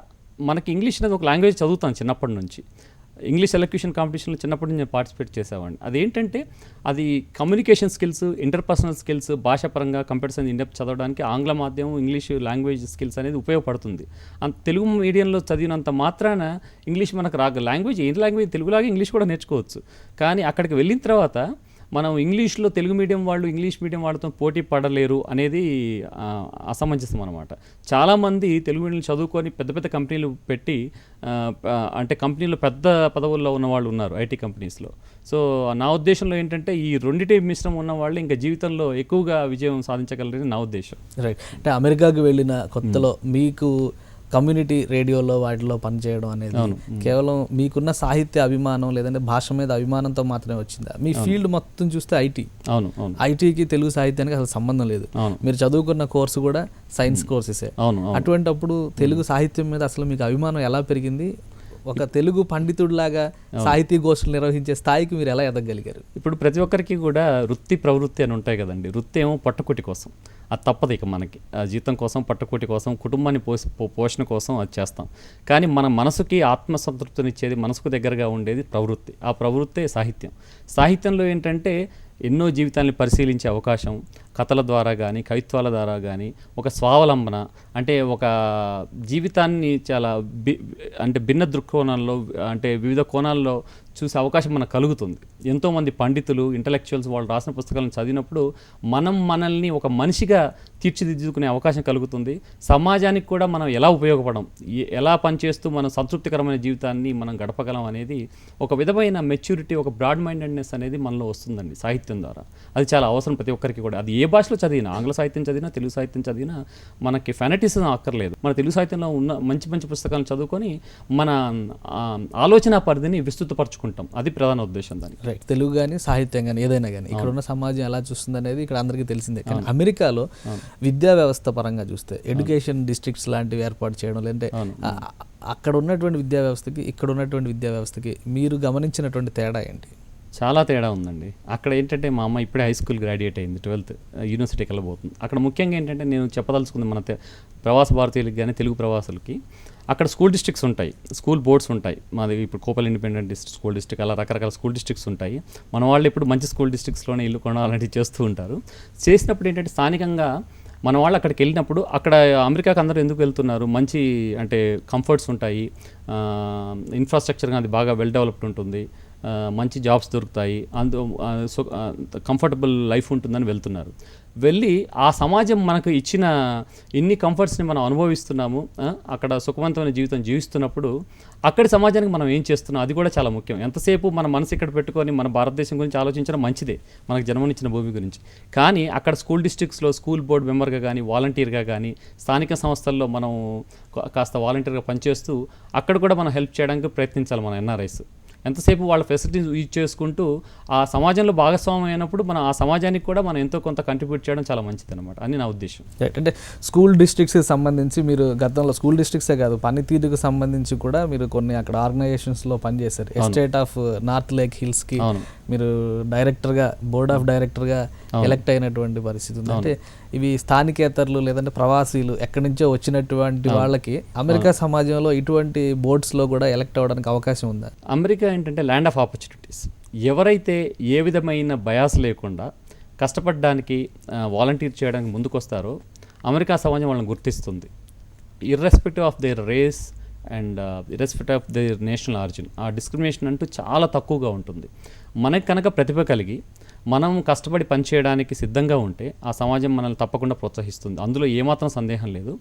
మనకి ఇంగ్లీష్ అనేది ఒక లాంగ్వేజ్ చదువుతాను చిన్నప్పటి నుంచి. ఇంగ్లీష్ ఎలక్యూషన్ కాంపిటీషన్లో చిన్నప్పటి నుంచి నేను పార్టిసిపేట్ చేసేవాడిని. అదేంటంటే అది కమ్యూనికేషన్ స్కిల్స్, ఇంటర్పర్సనల్ స్కిల్స్, భాషాపరంగా కంప్యూటర్ సైన్స్ ఇన్ డెప్త్ చదవడానికి ఆంగ్ల మాధ్యమం ఇంగ్లీష్ లాంగ్వేజ్ స్కిల్స్ అనేది ఉపయోగపడుతుంది. తెలుగు మీడియంలో చదివినంత మాత్రాన ఇంగ్లీష్ మనకు లాంగ్వేజ్ ఏంటి లాంగ్వేజ్ తెలుగులాగా ఇంగ్లీష్ కూడా నేర్చుకోవచ్చు. కానీ అక్కడికి వెళ్ళిన తర్వాత మనం ఇంగ్లీష్లో తెలుగు మీడియం వాళ్ళు ఇంగ్లీష్ మీడియం వాళ్ళతో పోటీ పడలేరు అనేది అసమంజసం అనమాట. చాలామంది తెలుగు మీడియం చదువుకొని పెద్ద పెద్ద కంపెనీలు పెట్టి అంటే కంపెనీలో పెద్ద పదవుల్లో ఉన్న వాళ్ళు ఉన్నారు ఐటీ కంపెనీస్లో. సో నా ఉద్దేశంలో ఏంటంటే ఈ రెండిటి మిశ్రమం ఉన్న వాళ్ళు ఇంకా జీవితంలో ఎక్కువగా విజయం సాధించగలరని నా ఉద్దేశం. రైట్. అంటే అమెరికాకు వెళ్ళిన కొత్తలో మీకు కమ్యూనిటీ రేడియోలో వాటిలో పనిచేయడం అనేది కేవలం మీకున్న సాహిత్య అభిమానం లేదంటే భాష మీద అభిమానంతో మాత్రమే వచ్చిందా? మీ ఫీల్డ్ మొత్తం చూస్తే ఐటీ. ఐటీకి తెలుగు సాహిత్యానికి అసలు సంబంధం లేదు. మీరు చదువుకున్న కోర్సు కూడా సైన్స్ కోర్సెసే. అటువంటప్పుడు తెలుగు సాహిత్యం మీద అసలు మీకు అభిమానం ఎలా పెరిగింది? ఒక తెలుగు పండితుడిలాగా సాహితీ గోష్ఠులు నిర్వహించే స్థాయికి మీరు ఎలా ఎదగలిగారు? ఇప్పుడు ప్రతి ఒక్కరికి కూడా వృత్తి ప్రవృత్తి అని ఉంటాయి కదండి. వృత్తి ఏమో పట్టుకుటి కోసం, అది తప్పదు. ఇక మనకి జీతం కోసం, పట్టుకుటి కోసం, కుటుంబాన్ని పోషణ కోసం అది చేస్తాం. కానీ మన మనసుకి ఆత్మసంతృప్తినిచ్చేది, మనసుకు దగ్గరగా ఉండేది ప్రవృత్తి. ఆ ప్రవృత్తే సాహిత్యం. సాహిత్యంలో ఏంటంటే ఎన్నో జీవితాన్ని పరిశీలించే అవకాశం, కథల ద్వారా కానీ కవిత్వాల ద్వారా కానీ ఒక స్వావలంబన అంటే ఒక జీవితాన్ని చాలా భిన్న దృక్కోణాల్లో అంటే వివిధ కోణాల్లో చూసే అవకాశం మనకు కలుగుతుంది. ఎంతోమంది పండితులు, ఇంటలెక్చువల్స్ వాళ్ళు రాసిన పుస్తకాలను చదివినప్పుడు మనల్ని ఒక మనిషిగా తీర్చిదిద్దుకునే అవకాశం కలుగుతుంది. సమాజానికి కూడా మనం ఎలా ఉపయోగపడం, ఎలా పనిచేస్తూ మనం సంతృప్తికరమైన జీవితాన్ని మనం గడపగలం అనేది ఒక విధమైన మెచ్యూరిటీ, ఒక బ్రాడ్ మైండెడ్నెస్ అనేది మనలో వస్తుందండి సాహిత్యం ద్వారా. అది చాలా అవసరం ప్రతి ఒక్కరికి కూడా. అది ఏ భాషలో చదివినా, ఆంగ్ల సాహిత్యం చదివినా, తెలుగు సాహిత్యం చదివినా మనకి ఫెనటిజం అక్కర్లేదు. మన తెలుగు సాహిత్యంలో ఉన్న మంచి మంచి పుస్తకాలను చదువుకొని మన ఆలోచన పరిధిని విస్తృతపరచుకుంటాం. అది ప్రధాన ఉద్దేశం దానికి. రైట్. తెలుగు కానీ సాహిత్యం కానీ ఏదైనా కానీ ఇక్కడ ఉన్న సమాజం ఎలా చూస్తుంది అనేది ఇక్కడ అందరికీ తెలిసిందే. కానీ అమెరికాలో విద్యా వ్యవస్థ పరంగా చూస్తే ఎడ్యుకేషన్ డిస్ట్రిక్ట్స్ లాంటివి ఏర్పాటు చేయడం, లేదంటే అక్కడ ఉన్నటువంటి విద్యా వ్యవస్థకి ఇక్కడ ఉన్నటువంటి విద్యా వ్యవస్థకి మీరు గమనించినటువంటి తేడా ఏంటి? చాలా తేడా ఉందండి. అక్కడ ఏంటంటే మా అమ్మ ఇప్పుడే హై స్కూల్ గ్రాడ్యుయేట్ అయింది, 12th యూనివర్సిటీకి వెళ్ళబోతుంది. అక్కడ ముఖ్యంగా ఏంటంటే నేను చెప్పదలుచుకుంది మన ప్రవాస భారతీయులకి కానీ తెలుగు ప్రవాసులకి అక్కడ స్కూల్ డిస్ట్రిక్ట్స్ ఉంటాయి, స్కూల్ బోర్డ్స్ ఉంటాయి. మాది ఇప్పుడు కోపల్ ఇండిపెండెంట్ స్కూల్ డిస్ట్రిక్ట్, అలా రకరకాల స్కూల్ డిస్ట్రిక్ట్స్ ఉంటాయి. మన వాళ్ళు ఇప్పుడు మంచి స్కూల్ డిస్ట్రిక్ట్స్లోనే ఇల్లు కొనాలంటివి చేస్తూ ఉంటారు. చేసినప్పుడు ఏంటంటే స్థానికంగా మన వాళ్ళు అక్కడికి వెళ్ళినప్పుడు అక్కడ అమెరికాకి అందరూ ఎందుకు వెళ్తున్నారు, మంచి అంటే కంఫర్ట్స్ ఉంటాయి, ఇన్ఫ్రాస్ట్రక్చర్ అది బాగా వెల్ డెవలప్డ్ ఉంటుంది, మంచి జాబ్స్ దొరుకుతాయి, కంఫర్టబుల్ లైఫ్ ఉంటుందని వెళ్తున్నారు. వెళ్ళి ఆ సమాజం మనకు ఇచ్చిన ఇన్ని కంఫర్ట్స్ని మనం అనుభవిస్తున్నాము, అక్కడ సుఖవంతమైన జీవితం జీవిస్తున్నప్పుడు అక్కడి సమాజానికి మనం ఏం చేస్తున్నాం అది కూడా చాలా ముఖ్యం. ఎంతసేపు మన మనసు ఇక్కడ పెట్టుకొని మన భారతదేశం గురించి ఆలోచించడం మంచిదే, మనకు జన్మనిచ్చిన భూమి గురించి. కానీ అక్కడ స్కూల్ డిస్ట్రిక్ట్స్లో స్కూల్ బోర్డ్ మెంబర్గా కానీ వాలంటీర్గా కానీ స్థానిక సంస్థల్లో మనం కాస్త వాలంటీర్గా పనిచేస్తూ అక్కడ కూడా మనం హెల్ప్ చేయడానికి ప్రయత్నించాలి మన ఎన్ఆర్ఐస్. ఎంతసేపు వాళ్ళ ఫెసిలిటీస్ యూజ్ చేసుకుంటూ ఆ సమాజంలో భాగస్వామ్యం అయినప్పుడు మనం ఆ సమాజానికి కూడా మనం ఎంతో కొంత కంట్రిబ్యూట్ చేయడం చాలా మంచిది అనమాట అని నా ఉద్దేశం. అంటే స్కూల్ డిస్ట్రిక్ట్స్కి సంబంధించి మీరు గతంలో స్కూల్ డిస్ట్రిక్ట్సే కాదు పనితీరుకు సంబంధించి కూడా మీరు కొన్ని అక్కడ ఆర్గనైజేషన్స్లో పనిచేశారు. ఎస్టేట్ ఆఫ్ నార్త్ లేక్ హిల్స్కి మీరు డైరెక్టర్గా బోర్డ్ ఆఫ్ డైరెక్టర్గా ఎలక్ట్ అయినటువంటి పరిస్థితి ఉంది. అంటే ఇవి స్థానికేతరులు లేదంటే ప్రవాసీలు ఎక్కడి నుంచో వచ్చినటువంటి వాళ్ళకి అమెరికా సమాజంలో ఇటువంటి బోర్డ్స్లో కూడా ఎలక్ట్ అవ్వడానికి అవకాశం ఉందా? అమెరికా ఏంటంటే ల్యాండ్ ఆఫ్ ఆపర్చునిటీస్. ఎవరైతే ఏ విధమైన బయాస్ లేకుండా కష్టపడడానికి వాలంటీర్ చేయడానికి ముందుకొస్తారో అమెరికా సమాజం వాళ్ళని గుర్తిస్తుంది. Irrespective of their race and irrespective of their national origin ఆ డిస్క్రిమినేషన్ అంటూ చాలా తక్కువగా ఉంటుంది. మనకి కనుక ప్రతిభ కలిగి మనం కష్టపడి పనిచేయడానికి సిద్ధంగా ఉంటే ఆ సమాజం మనల్ని తప్పకుండా ప్రోత్సహిస్తుంది, అందులో ఏమాత్రం సందేహం లేదు.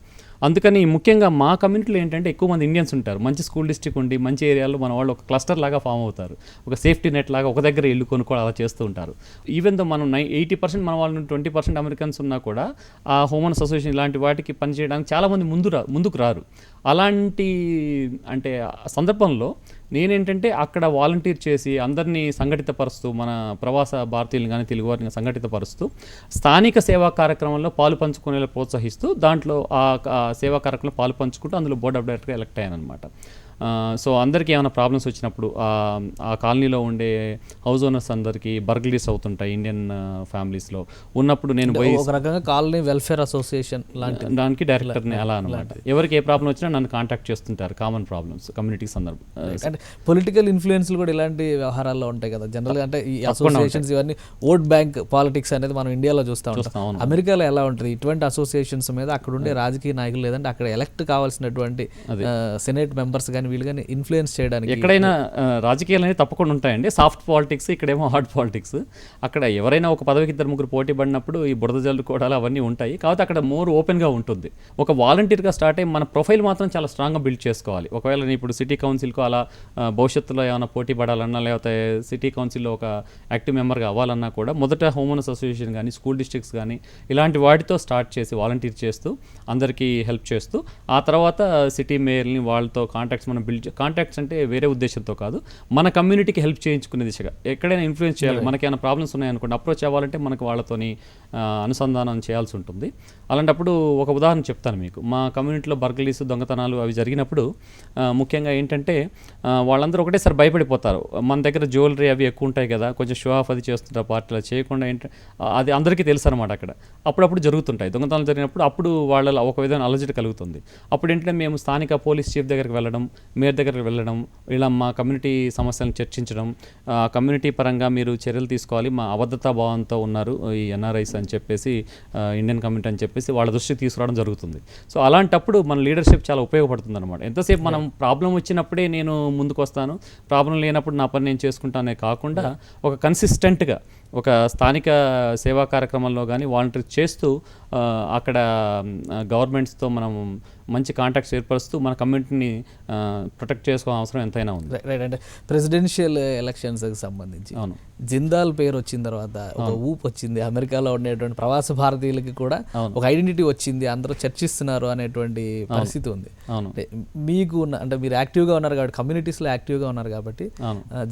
అందుకని ముఖ్యంగా మా కమ్యూనిటీలో ఏంటంటే ఎక్కువ మంది ఇండియన్స్ ఉంటారు. మంచి స్కూల్ డిస్ట్రిక్ట్ ఉండి మంచి ఏరియాలో మన వాళ్ళు ఒక క్లస్టర్ లాగా ఫామ్ అవుతారు, ఒక సేఫ్టీ నెట్ లాగా ఒక దగ్గర ఇల్లు కొనుక్కోవడం అలా చేస్తూ ఉంటారు. ఈవెన్ దో మనం 80% మన వాళ్ళు 20% అమెరికన్స్ ఉన్నా కూడా ఆ హోమన్ అసోసియేషన్ ఇలాంటి వాటికి పనిచేయడానికి చాలామంది ముందుకు రారు. అలాంటి అంటే సందర్భంలో నేనేంటంటే అక్కడ వాలంటీర్ చేసి అందరినీ సంఘటితపరుస్తూ మన ప్రవాస భారతీయులను కానీ తెలుగు వారిని సంఘటితపరుస్తూ స్థానిక సేవా కార్యక్రమంలో పాలు పంచుకునేలా ప్రోత్సహిస్తూ దాంట్లో ఆ సేవా కార్యక్రమంలో పాలు పంచుకుంటూ అందులో బోర్డ్ ఆఫ్ డైరెక్టర్గా ఎలక్ట్ అయ్యాను అనమాట. సో అందరికీ ఏమైనా ప్రాబ్లమ్స్ వచ్చినప్పుడు ఆ కాలనీలో ఉండే హౌస్ ఓనర్స్ అందరికీ బర్గ్లీస్ అవుతుంటాయి ఇండియన్ ఫ్యామిలీస్లో ఉన్నప్పుడు నేను పోయి ఒక రకంగా కాలనీ వెల్ఫేర్ అసోసియేషన్ లాంటి దానికి డైరెక్టర్ని అలా అనమాట. ఎవరికి ఏ ప్రాబ్లం వచ్చినా నన్ను కాంటాక్ట్ చేస్తుంటారు, కామన్ ప్రాబ్లమ్స్ కమ్యూనిటీ సందర్భం. అంటే పొలిటికల్ ఇన్ఫ్లుయెన్స్లు కూడా ఇలాంటి వ్యవహారాల్లో ఉంటాయి కదా జనరల్గా. అంటే ఈ అసోసియేషన్స్ ఇవన్నీ ఓట్ బ్యాంక్ పాలిటిక్స్ అనేది మనం ఇండియాలో చూస్తూ ఉంటాం. అమెరికాలో ఎలా ఉంటుంది ఇటువంటి అసోసియేషన్స్ మీద అక్కడ ఉండే రాజకీయ నాయకులు లేదంటే అక్కడ ఎలక్ట్ కావాల్సినటువంటి సెనేట్ మెంబర్స్ కానీ వీళ్ళు కానీ ఇన్ఫ్లుయెన్స్ చేయడానికి ఎక్కడైనా రాజకీయాలు అనేది తప్పకుండా ఉంటాయండి. సాఫ్ట్ పాలిటిక్స్, ఇక్కడేమో హార్డ్ పాలిటిక్స్. అక్కడ ఎవరైనా ఒక పదవికి 2-3 పోటీ పడినప్పుడు ఈ బురద జల్లుకోవడాలు అవన్నీ ఉంటాయి. కాబట్టి అక్కడ మోర్ ఓపెన్గా ఉంటుంది. ఒక వాలంటీర్గా స్టార్ట్ అయ్యి మన ప్రొఫైల్ మాత్రం చాలా స్ట్రాంగ్గా బిల్డ్ చేసుకోవాలి. ఒకవేళ నేను ఇప్పుడు సిటీ కౌన్సిల్కు అలా భవిష్యత్తులో ఏమైనా పోటీ పడాలన్నా లేకపోతే సిటీ కౌన్సిల్లో ఒక యాక్టివ్ మెంబర్గా అవ్వాలన్నా కూడా మొదట హోమ్ ఓనర్స్ అసోసియేషన్ కానీ స్కూల్ డిస్ట్రిక్ట్స్ కానీ ఇలాంటి వాటితో స్టార్ట్ చేసి వాలంటీర్ చేస్తూ అందరికీ హెల్ప్ చేస్తూ ఆ తర్వాత సిటీ మేయర్ని వాళ్ళతో కాంటాక్ట్స్ మనం కాంటాక్ట్స్ అంటే వేరే ఉద్దేశంతో కాదు, మన కమ్యూనిటీకి హెల్ప్ చేయించుకునే దిశగా ఎక్కడైనా ఇన్ఫ్లుయెన్స్ చేయాలి. మనకి ఏమైనా ప్రాబ్లమ్స్ ఉన్నాయనుకోండి అప్రోచ్ అవ్వాలంటే మనకు వాళ్ళతోని అనుసంధానం చేయాల్సి ఉంటుంది. అలాంటప్పుడు ఒక ఉదాహరణ చెప్తాను మీకు. మా కమ్యూనిటీలో బర్గ్లీస్ దొంగతనాలు అవి జరిగినప్పుడు ముఖ్యంగా ఏంటంటే వాళ్ళందరూ ఒకటేసారి భయపడిపోతారు. మన దగ్గర జ్యువెలరీ అవి ఎక్కువ ఉంటాయి కదా, కొంచెం షో ఆఫ్ అది చేస్తుంటారు పార్టీలో చేయకుండా అది అందరికీ తెలుసు అనమాట. అక్కడ అప్పుడప్పుడు జరుగుతుంటాయి దొంగతనాలు జరిగినప్పుడు. అప్పుడు వాళ్ళ ఒక విధమైన అలజడి కలుగుతుంది. అప్పుడు ఏంటంటే మేము స్థానిక పోలీస్ చీఫ్ దగ్గరికి వెళ్ళడం, మేయర్ దగ్గరికి వెళ్ళడం, ఇలా మా కమ్యూనిటీ సమస్యలను చర్చించడం, కమ్యూనిటీ పరంగా మీరు చర్యలు తీసుకోవాలి, మా అబద్ధతా భావంతో ఉన్నారు ఈ ఎన్ఆర్ఐస్ అని చెప్పేసి ఇండియన్ కమ్యూనిటీ అని చెప్పేసి వాళ్ళ దృష్టికి తీసుకురావడం జరుగుతుంది. సో అలాంటప్పుడు మన లీడర్షిప్ చాలా ఉపయోగపడుతుంది అనమాట. ఎంతసేపు మనం ప్రాబ్లం వచ్చినప్పుడే నేను ముందుకు వస్తాను, ప్రాబ్లం లేనప్పుడు నా పని నేను చేసుకుంటానే కాకుండా ఒక కన్సిస్టెంట్గా ఒక స్థానిక సేవా కార్యక్రమంలో కానీ వాలంటీర్ చేస్తూ అక్కడ గవర్నమెంట్స్తో మనం మంచి కాంటాక్ట్స్ ఏర్పరుస్తూ మన కమ్యూనిటీని ప్రొటెక్ట్ చేసుకోవాల్సిన అవసరం ఎంతైనా ఉంది. రైట్. అంటే ప్రెసిడెన్షియల్ ఎలక్షన్స్కి సంబంధించి జిందాల్ పేరు వచ్చిన తర్వాత ఒక ఊపు వచ్చింది, అమెరికాలో ఉండేటువంటి ప్రవాస భారతీయులకి కూడా ఒక ఐడెంటిటీ వచ్చింది, అందరూ చర్చిస్తున్నారు అనేటువంటి పరిస్థితి ఉంది. మీకు అంటే మీరు యాక్టివ్గా ఉన్నారు కాబట్టి కమ్యూనిటీస్లో యాక్టివ్గా ఉన్నారు కాబట్టి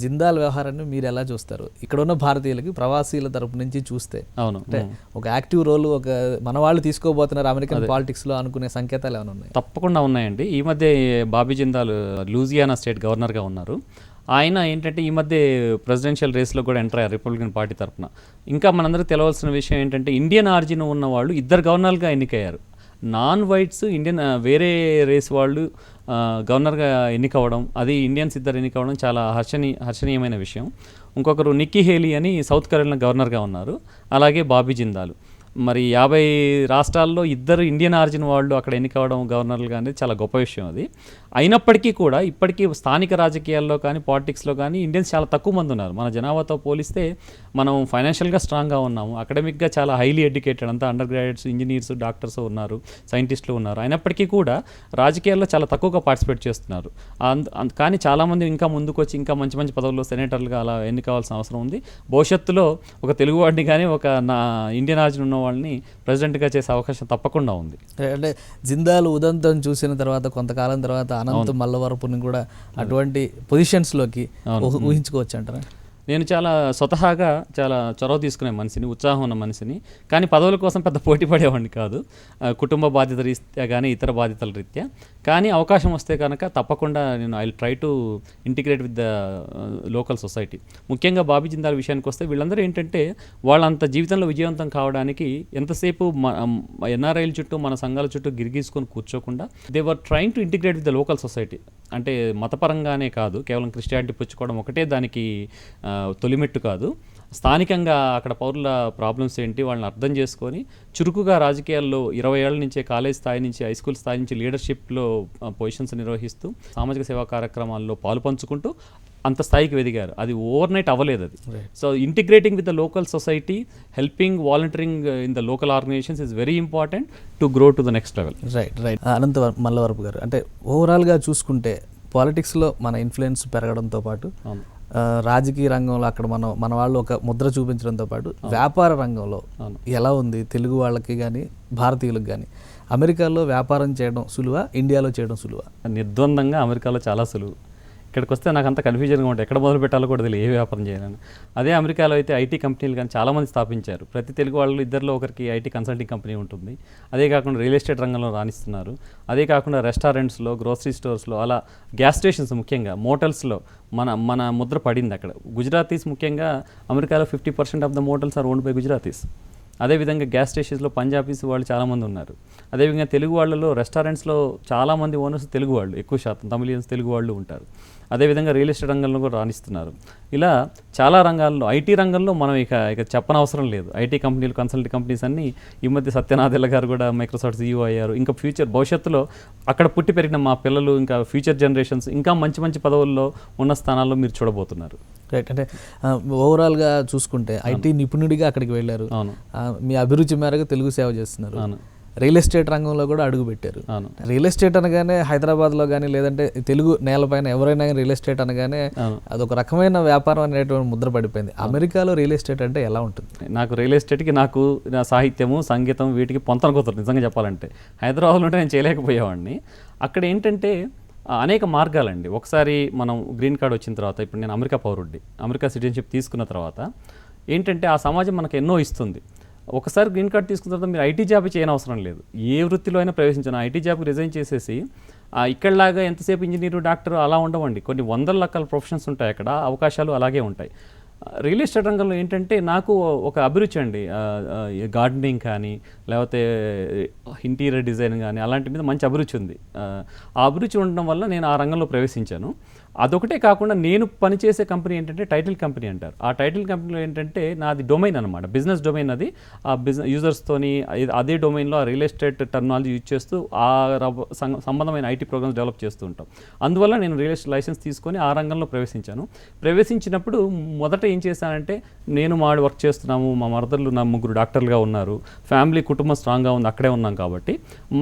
జిందాల్ వ్యవహారాన్ని మీరు ఎలా చూస్తారు? ఇక్కడ ఉన్న భారతీయులకి ప్రవాసీల తరపు నుంచి చూస్తే అంటే ఒక యాక్టివ్ రోల్ ఒక మన వాళ్ళు తీసుకోబోతున్నారు అమెరికన్ పాలిటిక్స్ లో అనుకునే సంకేతాలు ఏమైనా ఉన్నాయి? తప్పకుండా ఉన్నాయండి. ఈ మధ్య బాబీ జిందాల్ లూజియానా స్టేట్ గవర్నర్గా ఉన్నారు. ఆయన ఏంటంటే ఈ మధ్య ప్రెసిడెన్షియల్ రేస్లో కూడా ఎంటర్ అయ్యారు రిపబ్లికన్ పార్టీ తరఫున. ఇంకా మనందరికీ తెలవాల్సిన విషయం ఏంటంటే ఇండియన్ ఆరిజిన్ ఉన్న వాళ్ళు 2 గవర్నర్గా ఎన్నికయ్యారు. నాన్ వైట్స్ ఇండియన్ వేరే రేస్ వాళ్ళు గవర్నర్గా ఎన్నికవడం, అది ఇండియన్స్ 2 ఎన్నికవడం చాలా హర్షణీయమైన విషయం. ఇంకొకరు నిక్కీ హేలీ అని సౌత్ కెరోలినా గవర్నర్గా ఉన్నారు. అలాగే బాబీ జిందాల్. మరి 50 రాష్ట్రాల్లో 2 ఇండియన్ ఆరిజిన్ వాళ్ళు అక్కడ ఎన్నికవడం గవర్నర్లుగా అనేది చాలా గొప్ప విషయం. అది అయినప్పటికీ కూడా ఇప్పటికీ స్థానిక రాజకీయాల్లో కానీ పాలిటిక్స్లో కానీ ఇండియన్స్ చాలా తక్కువ మంది ఉన్నారు. మన జనాభాతో పోలిస్తే మనం ఫైనాన్షియల్గా స్ట్రాంగ్గా ఉన్నాము, అకాడమిక్గా చాలా హైలీ ఎడ్యుకేటెడ్, అంతా అండర్ గ్రాడ్యుయేట్స్, ఇంజనీర్స్, డాక్టర్స్ ఉన్నారు, సైంటిస్టులు ఉన్నారు. అయినప్పటికీ కూడా రాజకీయాల్లో చాలా తక్కువగా పార్టిసిపేట్ చేస్తున్నారు. కానీ చాలామంది ఇంకా ముందుకు వచ్చి ఇంకా మంచి మంచి పదవుల్లో సెనేటర్లుగా అలా ఎన్నికవలసిన అవసరం ఉంది. భవిష్యత్తులో ఒక తెలుగువాడిని కానీ ఒక ఇండియన్ ఆరిజిన్ ఉన్న వాళ్ళని ప్రెసిడెంట్గా చేసే అవకాశం తప్పకుండా ఉంది. అంటే జిందాల్ ఉదంతం చూసిన తర్వాత కొంతకాలం తర్వాత అనంత్ మల్లవరపుని కూడా అటువంటి పొజిషన్స్లోకి ఊహించుకోవచ్చు అంటారా? నేను చాలా స్వతహాగా చాలా చొరవ తీసుకునే మనిషిని, ఉత్సాహం ఉన్న మనిషిని, కానీ పదవుల కోసం పెద్ద పోటీ పడేవాడిని కాదు, కుటుంబ బాధ్యత రీత్యా కానీ ఇతర బాధ్యతల రీత్యా. కానీ అవకాశం వస్తే కనుక తప్పకుండా నేను I will try to integrate with the local society. ముఖ్యంగా బాబీ జిందాల్ విషయానికి వస్తే వీళ్ళందరూ ఏంటంటే వాళ్ళంత జీవితంలో విజయవంతం కావడానికి ఎంతసేపు ఎన్ఆర్ఐల చుట్టూ మన సంఘాల చుట్టూ గిరిగీసుకొని కూర్చోకుండా they were trying to integrate with the local society. అంటే మతపరంగానే కాదు, కేవలం క్రిస్టియానిటీ పుచ్చుకోవడం ఒకటే దానికి తొలిమెట్టు కాదు. స్థానికంగా అక్కడ పౌరుల ప్రాబ్లమ్స్ ఏంటి వాళ్ళని అర్థం చేసుకొని చురుకుగా రాజకీయాల్లో 20 ఏళ్ల నుంచే కాలేజ్ స్థాయి నుంచి హై స్కూల్ స్థాయి నుంచి లీడర్షిప్లో పొజిషన్స్ నిర్వహిస్తూ సామాజిక సేవా కార్యక్రమాల్లో పాలు పంచుకుంటూ అంత స్థాయికి ఎదిగారు. అది ఓవర్ నైట్ అవ్వలేదు అది. So integrating with the local society, helping volunteering in the local organisations is very important to grow to the next level. Right. Anantha Mallavarapu garu, అంటే ఓవరాల్గా చూసుకుంటే పాలిటిక్స్లో మన ఇన్ఫ్లుయెన్స్ పెరగడంతో పాటు రాజకీయ రంగంలో అక్కడ మన వాళ్ళు ఒక ముద్ర చూపించడంతో పాటు వ్యాపార రంగంలో ఎలా ఉంది తెలుగు వాళ్ళకి కానీ భారతీయులకు కానీ? అమెరికాలో వ్యాపారం చేయడం సులువా, ఇండియాలో చేయడం సులువా? నిర్ద్వందంగా అమెరికాలో చాలా సులువు. ఇక్కడికి వస్తే నాకు అంత కన్ఫ్యూజన్గా ఉంటుంది, ఎక్కడ మొదలు పెట్టాలో కూడా తెలియదు, ఏ వ్యాపారం చేయాలని. అదే అమెరికాలో అయితే ఐటీ కంపెనీలు కానీ చాలామంది స్థాపించారు. ప్రతి తెలుగు వాళ్ళు ఇద్దరిలో ఒకరికి ఐటీ కన్సల్టింగ్ కంపెనీ ఉంటుంది. అదే కాకుండా రియల్ ఎస్టేట్ రంగంలో రాణిస్తున్నారు. అదే కాకుండా రెస్టారెంట్స్లో, గ్రోసరీ స్టోర్స్లో, అలా గ్యాస్ స్టేషన్స్, ముఖ్యంగా మోటల్స్లో మన ముద్ర పడింది అక్కడ. గుజరాతీస్ ముఖ్యంగా అమెరికాలో 50% of the motels are owned by Gujaratis. అదేవిధంగా గ్యాస్ స్టేషన్స్లో పంజాబీస్ వాళ్ళు చాలామంది ఉన్నారు. అదేవిధంగా తెలుగు వాళ్ళలో రెస్టారెంట్స్లో చాలామంది ఓనర్స్ తెలుగు వాళ్ళు, ఎక్కువ శాతం తమిళియన్స్ తెలుగు వాళ్ళు ఉంటారు. అదేవిధంగా రియల్ ఎస్టేట్ రంగంలో కూడా రాణిస్తున్నారు. ఇలా చాలా రంగాల్లో, ఐటీ రంగంలో మనం ఇక చెప్పనవసరం లేదు. ఐటీ కంపెనీలు, కన్సల్టింగ్ కంపెనీస్ అన్నీ ఈ మధ్య సత్యనాదెల్ల గారు కూడా మైక్రోసాఫ్ట్ CEO అయ్యారు. ఇంకా భవిష్యత్తులో అక్కడ పుట్టి పెరిగిన మా పిల్లలు, ఇంకా ఫ్యూచర్ జనరేషన్స్ ఇంకా మంచి మంచి పదవుల్లో ఉన్న స్థానాల్లో మీరు చూడబోతున్నారు. రైట్. అంటే ఓవరాల్గా చూసుకుంటే ఐటీ నిపుణుడిగా అక్కడికి వెళ్ళారు, మీ అభిరుచి మేరకు తెలుగు సేవ చేస్తున్నారు, రియల్ ఎస్టేట్ రంగంలో కూడా అడుగు పెట్టారు. రియల్ ఎస్టేట్ అనగానే హైదరాబాద్లో కానీ లేదంటే తెలుగు నేలపైన ఎవరైనా రియల్ ఎస్టేట్ అనగానే అదొక రకమైన వ్యాపారం అనేటువంటి ముద్ర పడిపోయింది. అమెరికాలో రియల్ ఎస్టేట్ అంటే ఎలా ఉంటుంది? నాకు రియల్ ఎస్టేట్కి నాకు నా సాహిత్యము, సంగీతం వీటికి పొంతన కుదరదు నిజంగా చెప్పాలంటే. హైదరాబాద్లో ఉంటే నేను చేయలేకపోయేవాడిని. అక్కడ ఏంటంటే అనేక మార్గాలండి. ఒకసారి మనం గ్రీన్ కార్డ్ వచ్చిన తర్వాత, ఇప్పుడు నేను అమెరికా పౌరుడిని, అమెరికా సిటిజన్షిప్ తీసుకున్న తర్వాత ఏంటంటే ఆ సమాజం మనకు ఎన్నో ఇస్తుంది. ఒకసారి గ్రీన్ కార్డ్ తీసుకున్న తర్వాత మీరు ఐటీ జాబ్ చేయనవసరం లేదు. ఏ వృత్తిలో అయినా ప్రవేశించను. ఐటీ జాబ్కి రిజైన్ చేసేసి ఇక్కడలాగా ఎంతసేపు ఇంజనీరు, డాక్టర్ అలా ఉండవండి. కొన్ని వందల రకాల ప్రొఫెషన్స్ ఉంటాయి అక్కడ, అవకాశాలు అలాగే ఉంటాయి. రియల్ ఎస్టేట్ రంగంలో ఏంటంటే నాకు ఒక అభిరుచి అండి, గార్డెనింగ్ కానీ లేకపోతే ఇంటీరియర్ డిజైన్ కానీ అలాంటి మీద మంచి అభిరుచి ఉంది. ఆ అభిరుచి ఉండడం వల్ల నేను ఆ రంగంలో ప్రవేశించాను. అదొకటే కాకుండా నేను పనిచేసే కంపెనీ ఏంటంటే టైటిల్ కంపెనీ అంటారు. ఆ టైటిల్ కంపెనీలో ఏంటంటే నాది డొమైన్ అనమాట, బిజినెస్ డొమైన్. అది ఆ బిజినెస్ యూజర్స్తోని అదే డొమైన్లో ఆ రియల్ ఎస్టేట్ టెక్నాలజీ యూజ్ చేస్తూ ఆ సంబంధమైన ఐటీ ప్రోగ్రామ్స్ డెవలప్ చేస్తూ ఉంటాం. అందువల్ల నేను రియల్ ఎస్టేట్ లైసెన్స్ తీసుకొని ఆ రంగంలో ప్రవేశించినప్పుడు మొదట ఏం చేశానంటే, నేను మా వర్క్ చేస్తున్నాము, మా మరదలు నా 3 డాక్టర్లుగా ఉన్నారు, ఫ్యామిలీ కుటుంబం స్ట్రాంగ్గా ఉంది, అక్కడే ఉన్నాం కాబట్టి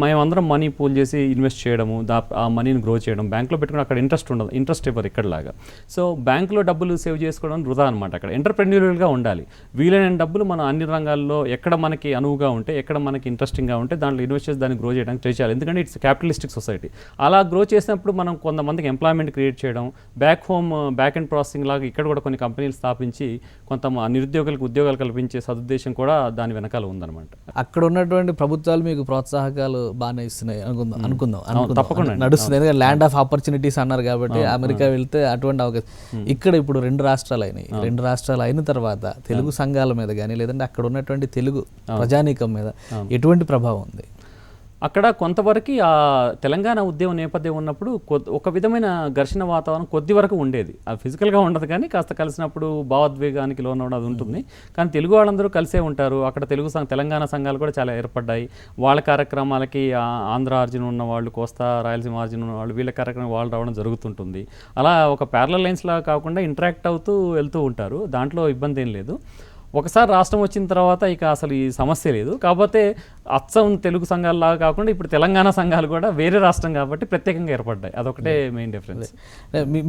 మేమందరం మనీ పూల్ చేసి ఇన్వెస్ట్ చేయడము, ఆ మనీని గ్రో చేయడం, బ్యాంక్లో పెట్టుకుని అక్కడ ఇంట్రెస్ట్ ఉండదు, ఇంట్రెస్ట్ ఇవ్వరు ఇక్కడలాగా. సో బ్యాంకులో డబ్బులు సేవ్ చేసుకోవడం వృధా అనమాట. అక్కడ ఎంటర్ప్రెన్యూరల్గా ఉండాలి. వీలైన డబ్బులు మనం అన్ని రంగాల్లో ఎక్కడ మనకి అనువుగా ఉంటే, ఎక్కడ మనకి ఇంట్రెస్టింగ్గా ఉంటే దాంట్లో ఇన్వెస్ట్ చేసి దాన్ని గ్రో చేయడానికి ట్రై చేయాలి. ఎందుకంటే ఇట్స్ క్యాపిటలిస్టిక్ సొసైటీ. అలా గ్రో చేసినప్పుడు మనం కొంతమందికి ఎంప్లాయ్మెంట్ క్రియేట్ చేయడం, బ్యాక్ అండ్ ప్రాసెసింగ్ లాగా ఇక్కడ కూడా కొన్ని కంపెనీలు స్థాపించి కొంత నిరుద్యోగులకు ఉద్యోగాలు కల్పించే సదుద్దేశం కూడా దాని వెనకాల ఉందన్నమాట. అక్కడ ఉన్నటువంటి ప్రభుత్వాలు మీకు ప్రోత్సాహకాలు బాగానే ఇస్తున్నాయి అనుకుందాం. తప్పకుండా నడుస్తుంది. ఎందుకంటే ల్యాండ్ ఆఫ్ ఆపర్చునిటీస్ అన్నారు కాబట్టి అమెరికా వెళ్తే అటువంటి అవకాశం. ఇక్కడ ఇప్పుడు 2 రాష్ట్రాలు అయినాయి. 2 రాష్ట్రాలు అయిన తర్వాత తెలుగు సంఘాల మీద కానీ లేదంటే అక్కడ ఉన్నటువంటి తెలుగు ప్రజానీకం మీద ఎటువంటి ప్రభావం ఉంది? అక్కడ కొంతవరకు ఆ తెలంగాణ ఉద్యమం నేపథ్యం ఉన్నప్పుడు ఒక విధమైన ఘర్షణ వాతావరణం కొద్ది వరకు ఉండేది. అది ఫిజికల్గా ఉండదు కానీ కాస్త కలిసినప్పుడు భావోద్వేగానికి లోనవడం అది ఉంటుంది. కానీ తెలుగు వాళ్ళందరూ కలిసే ఉంటారు. అక్కడ తెలంగాణ సంఘాలు కూడా చాలా ఏర్పడ్డాయి. వాళ్ళ కార్యక్రమాలకి ఆంధ్ర ఆర్జిన్ ఉన్న వాళ్ళు, కోస్తా రాయలసీమ ఆర్జిన్ ఉన్న వాళ్ళు, వీళ్ళ కార్యక్రమం వాళ్ళు రావడం జరుగుతుంటుంది. అలా ఒక ప్యారలల్ లైన్స్ లాగా కాకుండా ఇంటరాక్ట్ అవుతూ వెళ్తూ ఉంటారు. దాంట్లో ఇబ్బంది ఏం లేదు. ఒకసారి రాష్ట్రం వచ్చిన తర్వాత ఇక అసలు ఈ సమస్య లేదు. కాకపోతే అచ్చం తెలుగు సంఘాలలాగా కాకుండా ఇప్పుడు తెలంగాణ సంఘాలు కూడా వేరే రాష్ట్రం కాబట్టి ప్రత్యేకంగా ఏర్పడ్డాయి. అదొకటే మెయిన్ డిఫరెన్స్.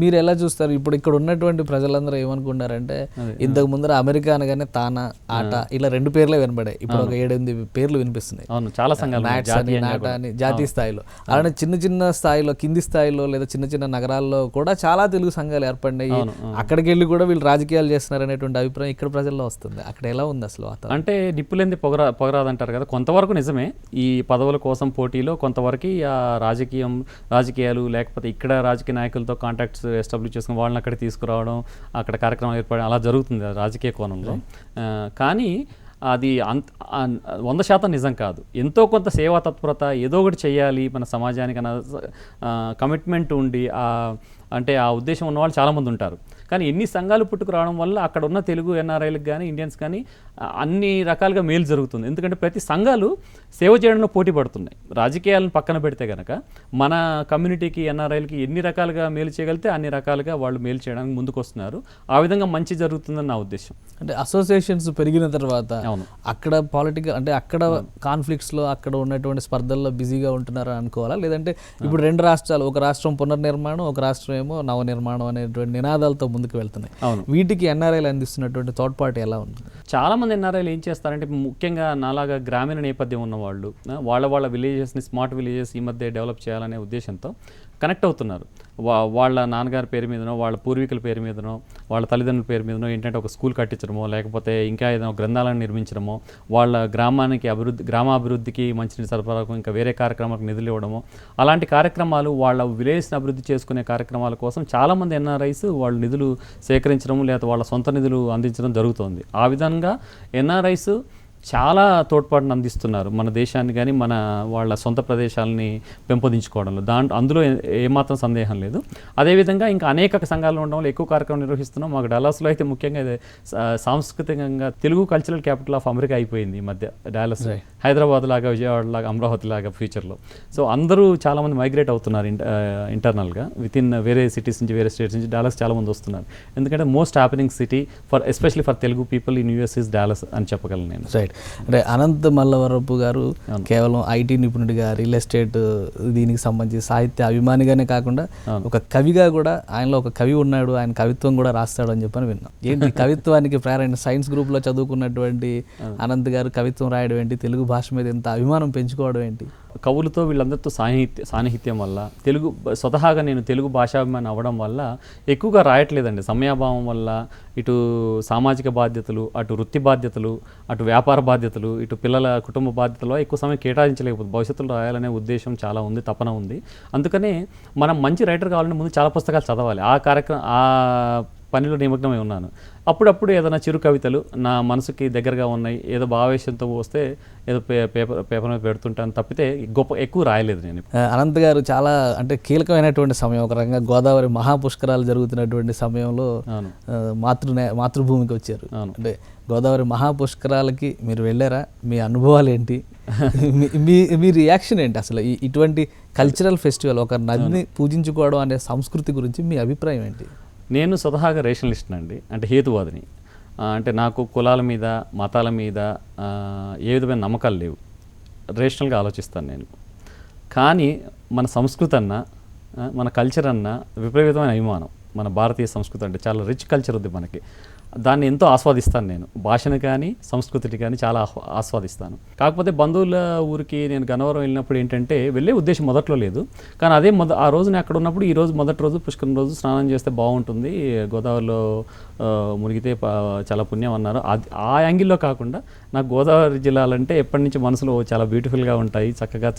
మీరు ఎలా చూస్తారు? ఇప్పుడు ఇక్కడ ఉన్నటువంటి ప్రజలందరూ ఏమనుకున్నారంటే ఇంతకు ముందర అమెరికా అనగానే తానా, ఆట ఇలా 2 పేర్లే వినబడాయి. ఇప్పుడు ఒక 7-8 పేర్లు వినిపిస్తున్నాయి. అవును, చాలా సంఘాలు మ్యాట్స్ అని, నాట అని జాతీయ స్థాయిలో, అలానే చిన్న చిన్న స్థాయిలో కింది స్థాయిలో లేదా చిన్న చిన్న నగరాల్లో కూడా చాలా తెలుగు సంఘాలు ఏర్పడినాయి. అక్కడికి వెళ్ళి కూడా వీళ్ళు రాజకీయాలు చేస్తున్నారు అనేటువంటి అభిప్రాయం ఇక్కడ ప్రజల్లో వస్తుంది. అక్కడ ఎలా ఉంది అసలు వాతావరణం? అంటే నిప్పులేంది పొగరాదంటారు కదా, కొంతవరకు నిజమే. ఈ పదవుల కోసం పోటీలో కొంతవరకు ఆ రాజకీయాలు లేకపోతే ఇక్కడ రాజకీయ నాయకులతో కాంటాక్ట్స్ ఎస్టాబ్లిష్ చేసుకుని వాళ్ళని అక్కడ తీసుకురావడం, అక్కడ కార్యక్రమాలు ఏర్పడడం అలా జరుగుతుంది రాజకీయ కోణంలో. కానీ అది 100% నిజం కాదు. ఎంతో కొంత సేవా తత్పరత, ఏదో ఒకటి చేయాలి మన సమాజానికి అన్న కమిట్మెంట్ ఉండి అంటే ఆ ఉద్దేశం ఉన్నవాళ్ళు చాలామంది ఉంటారు. కానీ ఎన్ని సంఘాలు పుట్టుకురావడం వల్ల అక్కడ ఉన్న తెలుగు ఎన్ఆర్ఐలకు కానీ ఇండియన్స్ కానీ అన్ని రకాలుగా మేలు జరుగుతుంది. ఎందుకంటే ప్రతి సంఘాలు సేవ చేయడంలో పోటీ పడుతున్నాయి. రాజకీయాలను పక్కన పెడితే కనుక మన కమ్యూనిటీకి ఎన్ఆర్ఐలకి ఎన్ని రకాలుగా మేలు చేయగలిగితే అన్ని రకాలుగా వాళ్ళు మేలు చేయడానికి ముందుకు వస్తున్నారు. ఆ విధంగా మంచి జరుగుతుందని నా ఉద్దేశం. అంటే అసోసియేషన్స్ పెరిగిన తర్వాత అక్కడ పొలిటికల్ అంటే అక్కడ కాన్ఫ్లిక్ట్స్లో అక్కడ ఉన్నటువంటి స్పర్ధల్లో బిజీగా ఉంటున్నారని అనుకోవాలా? లేదంటే ఇప్పుడు 2 రాష్ట్రాలు, ఒక రాష్ట్రం పునర్నిర్మాణం, ఒక రాష్ట్రం ఏమో నవనిర్మాణం అనేటువంటి నినాదాలతో ముందుకు వెళ్తున్నాయి. వీటికి ఎన్ఆర్ఐలు అందిస్తున్నటువంటి తోడ్పాటు ఎలా ఉంది? చాలా మంది ఎన్ఆర్ఐలు ఏం చేస్తారంటే ముఖ్యంగా నాలాగా గ్రామీణ నేపథ్యం ఉన్నవాళ్ళు వాళ్ళ విలేజెస్ని స్మార్ట్ విలేజెస్ ఈ మధ్య డెవలప్ చేయాలనే ఉద్దేశంతో కనెక్ట్ అవుతున్నారు. వాళ్ళ నాన్నగారి పేరు మీదనో, వాళ్ళ పూర్వీకుల పేరు మీదనో, వాళ్ళ తల్లిదండ్రుల పేరు మీదనో ఏంటంటే ఒక స్కూల్ కట్టించడమో, లేకపోతే ఇంకా ఏదైనా గ్రంథాలను నిర్మించడమో, వాళ్ళ గ్రామాభివృద్ధికి మంచినీటి సరఫరాకు ఇంకా వేరే కార్యక్రమాలకు నిధులు ఇవ్వడమో, అలాంటి కార్యక్రమాలు వాళ్ళ విలేజ్ని అభివృద్ధి చేసుకునే కార్యక్రమాల కోసం చాలామంది ఎన్ఆర్ఐస్ వాళ్ళు నిధులు సేకరించడం లేదా వాళ్ళ సొంత నిధులు అందించడం జరుగుతుంది. ఆ విధంగా ఎన్ఆర్ఐస్ చాలా తోడ్పాటును అందిస్తున్నారు మన దేశాన్ని కానీ మన వాళ్ళ సొంత ప్రదేశాలని పెంపొందించుకోవడంలో. అందులో ఏమాత్రం సందేహం లేదు. అదేవిధంగా ఇంకా అనేక సంఘాలు ఉండడం వల్ల ఎక్కువ కార్యక్రమం నిర్వహిస్తున్నాం. మాకు డల్లాస్లో అయితే ముఖ్యంగా సాంస్కృతికంగా Telugu cultural capital of America అయిపోయింది ఈ మధ్య డాలస్. హైదరాబాద్ లాగా, విజయవాడ లాగా, అమరావతి లాగా ఫ్యూచర్లో. సో అందరూ చాలామంది మైగ్రేట్ అవుతున్నారు ఇంటర్నల్గా వితిన్ వేరే సిటీస్ నుంచి, వేరే స్టేట్స్ నుంచి డాలస్ చాలామంది వస్తున్నారు. ఎందుకంటే most happening city especially for Telugu people in US is Dallas అని చెప్పగలను నేను. రైట్. అంటే అనంత్ మల్లవరపు గారు కేవలం ఐటీ నిపుణుడిగా, రియల్ ఎస్టేట్ దీనికి సంబంధించి సాహిత్య అభిమానిగానే కాకుండా ఒక కవిగా కూడా, ఆయనలో ఒక కవి ఉన్నాడు, ఆయన కవిత్వం కూడా రాస్తాడు అని చెప్పని విన్నాం. ఏంటి కవిత్వానికి ప్రేరణ? సైన్స్ గ్రూప్లో చదువుకున్నటువంటి అనంత్ గారు కవిత్వం రాయడం ఏంటి? తెలుగు భాష మీద ఎంత అభిమానం పెంచుకోవడం ఏంటి? కవులతో వీళ్ళందరితో సాహిత్యం వల్ల స్వతహాగా నేను తెలుగు భాషాభిమాని అవ్వడం వల్ల ఎక్కువగా రాయట్లేదండి. సమయాభావం వల్ల ఇటు సామాజిక బాధ్యతలు, అటు వృత్తి బాధ్యతలు, అటు వ్యాపార బాధ్యతలు, ఇటు పిల్లల కుటుంబ బాధ్యతలు ఎక్కువ సమయం కేటాయించలేకపోతే భవిష్యత్తులో రాయాలనే ఉద్దేశం చాలా ఉంది, తపన ఉంది. అందుకనే మనం మంచి రైటర్ కావాలంటే ముందు చాలా పుస్తకాలు చదవాలి. ఆ పనిలో నిమగ్నమై ఉన్నాను. అప్పుడప్పుడు ఏదైనా చిరు కవితలు నా మనసుకి దగ్గరగా ఉన్నాయి, ఏదో భావేశంతో వస్తే ఏదో పేపర్ మీద పెడుతుంటాను తప్పితే ఎక్కువ రాయలేదు నేను. అనంత్ గారు చాలా అంటే కీలకమైనటువంటి సమయం, ఒక రకంగా గోదావరి మహాపుష్కరాలు జరుగుతున్నటువంటి సమయంలో మాతృభూమికి వచ్చారు. అంటే గోదావరి మహాపుష్కరాలకి మీరు వెళ్ళారా? మీ అనుభవాలు ఏంటి? మీ రియాక్షన్ ఏంటి? అసలు ఇటువంటి కల్చరల్ ఫెస్టివల్, ఒక నదిని పూజించుకోవడం అనే సంస్కృతి గురించి మీ అభిప్రాయం ఏంటి? నేను స్వతహాగా రేషనలిస్ట్ అండి, అంటే హేతువాదిని. అంటే నాకు కులాల మీద, మతాల మీద ఏ విధమైన నమ్మకాలు లేవు. రేషనల్గా ఆలోచిస్తాను నేను. కానీ మన సంస్కృతి అన్నా, మన కల్చర్ అన్నా విపరీతమైన అభిమానం. మన భారతీయ సంస్కృతి అంటే చాలా రిచ్ కల్చర్ ఉంది మనకి. దాన్ని ఎంతో ఆస్వాదిస్తాను నేను. భాషను కానీ సంస్కృతిని కానీ చాలా ఆస్వాదిస్తాను. కాకపోతే బంధువుల ఊరికి నేను గన్నవరం వెళ్ళినప్పుడు ఏంటంటే వెళ్ళే ఉద్దేశం మొదట్లో లేదు. కానీ అదే ఆ రోజు నేను అక్కడ ఉన్నప్పుడు ఈ రోజు మొదటి రోజు పుష్కరం రోజు స్నానం చేస్తే బాగుంటుంది, గోదావరిలో మునిగితే చాలా పుణ్యం అన్నారు. ఆ యాంగిల్లో కాకుండా నాకు గోదావరి జిల్లాలంటే ఎప్పటి నుంచి మనసులో చాలా బ్యూటిఫుల్గా ఉంటాయి, చక్కగా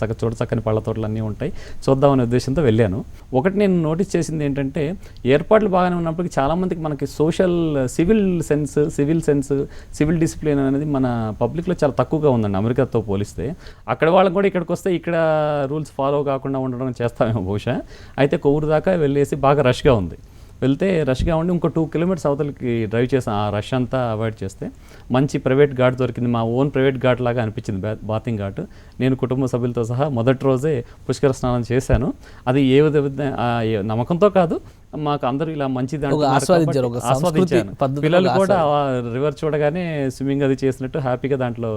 చక్కని పళ్ళ తోటలు అన్నీ ఉంటాయి, చూద్దామనే ఉద్దేశంతో వెళ్ళాను. ఒకటి నేను నోటీస్ చేసింది ఏంటంటే ఏర్పాట్లు బాగానే ఉన్నప్పటికీ చాలామందికి మనకి సివిల్ సెన్స్, సివిల్ డిసిప్లిన్ అనేది మన పబ్లిక్లో చాలా తక్కువగా ఉందండి అమెరికాతో పోలిస్తే. అక్కడ వాళ్ళకి కూడా ఇక్కడికి వస్తే ఇక్కడ రూల్స్ ఫాలో కాకుండా ఉండడం చేస్తామేమో బహుశా. అయితే కొవ్వూరు దాకా వెళ్ళేసి బాగా రష్గా ఉంది. వెళ్తే రష్గా ఉండి ఇంకో 2 కిలోమీటర్స్ అవతలకి డ్రైవ్ చేసాను. ఆ రష్ అంతా అవాయిడ్ చేస్తే మంచి ప్రైవేట్ ఘాట్ దొరికింది. మా ఓన్ ప్రైవేట్ ఘాట్ లాగా అనిపించింది బాతింగ్ ఘాట్. నేను కుటుంబ సభ్యులతో సహా మొదటి రోజే పుష్కర స్నానం చేశాను. అది ఏ విధంగా నమ్మకంతో కాదు, మాకు అందరూ ఇలా మంచిది ఆస్వాదించారు, ఒక సంస్కృతి పద్ధతి పిల్లలు కూడా రివర్ చూడగానే స్విమ్మింగ్ అది చేసినట్టు హ్యాపీగా దాంట్లో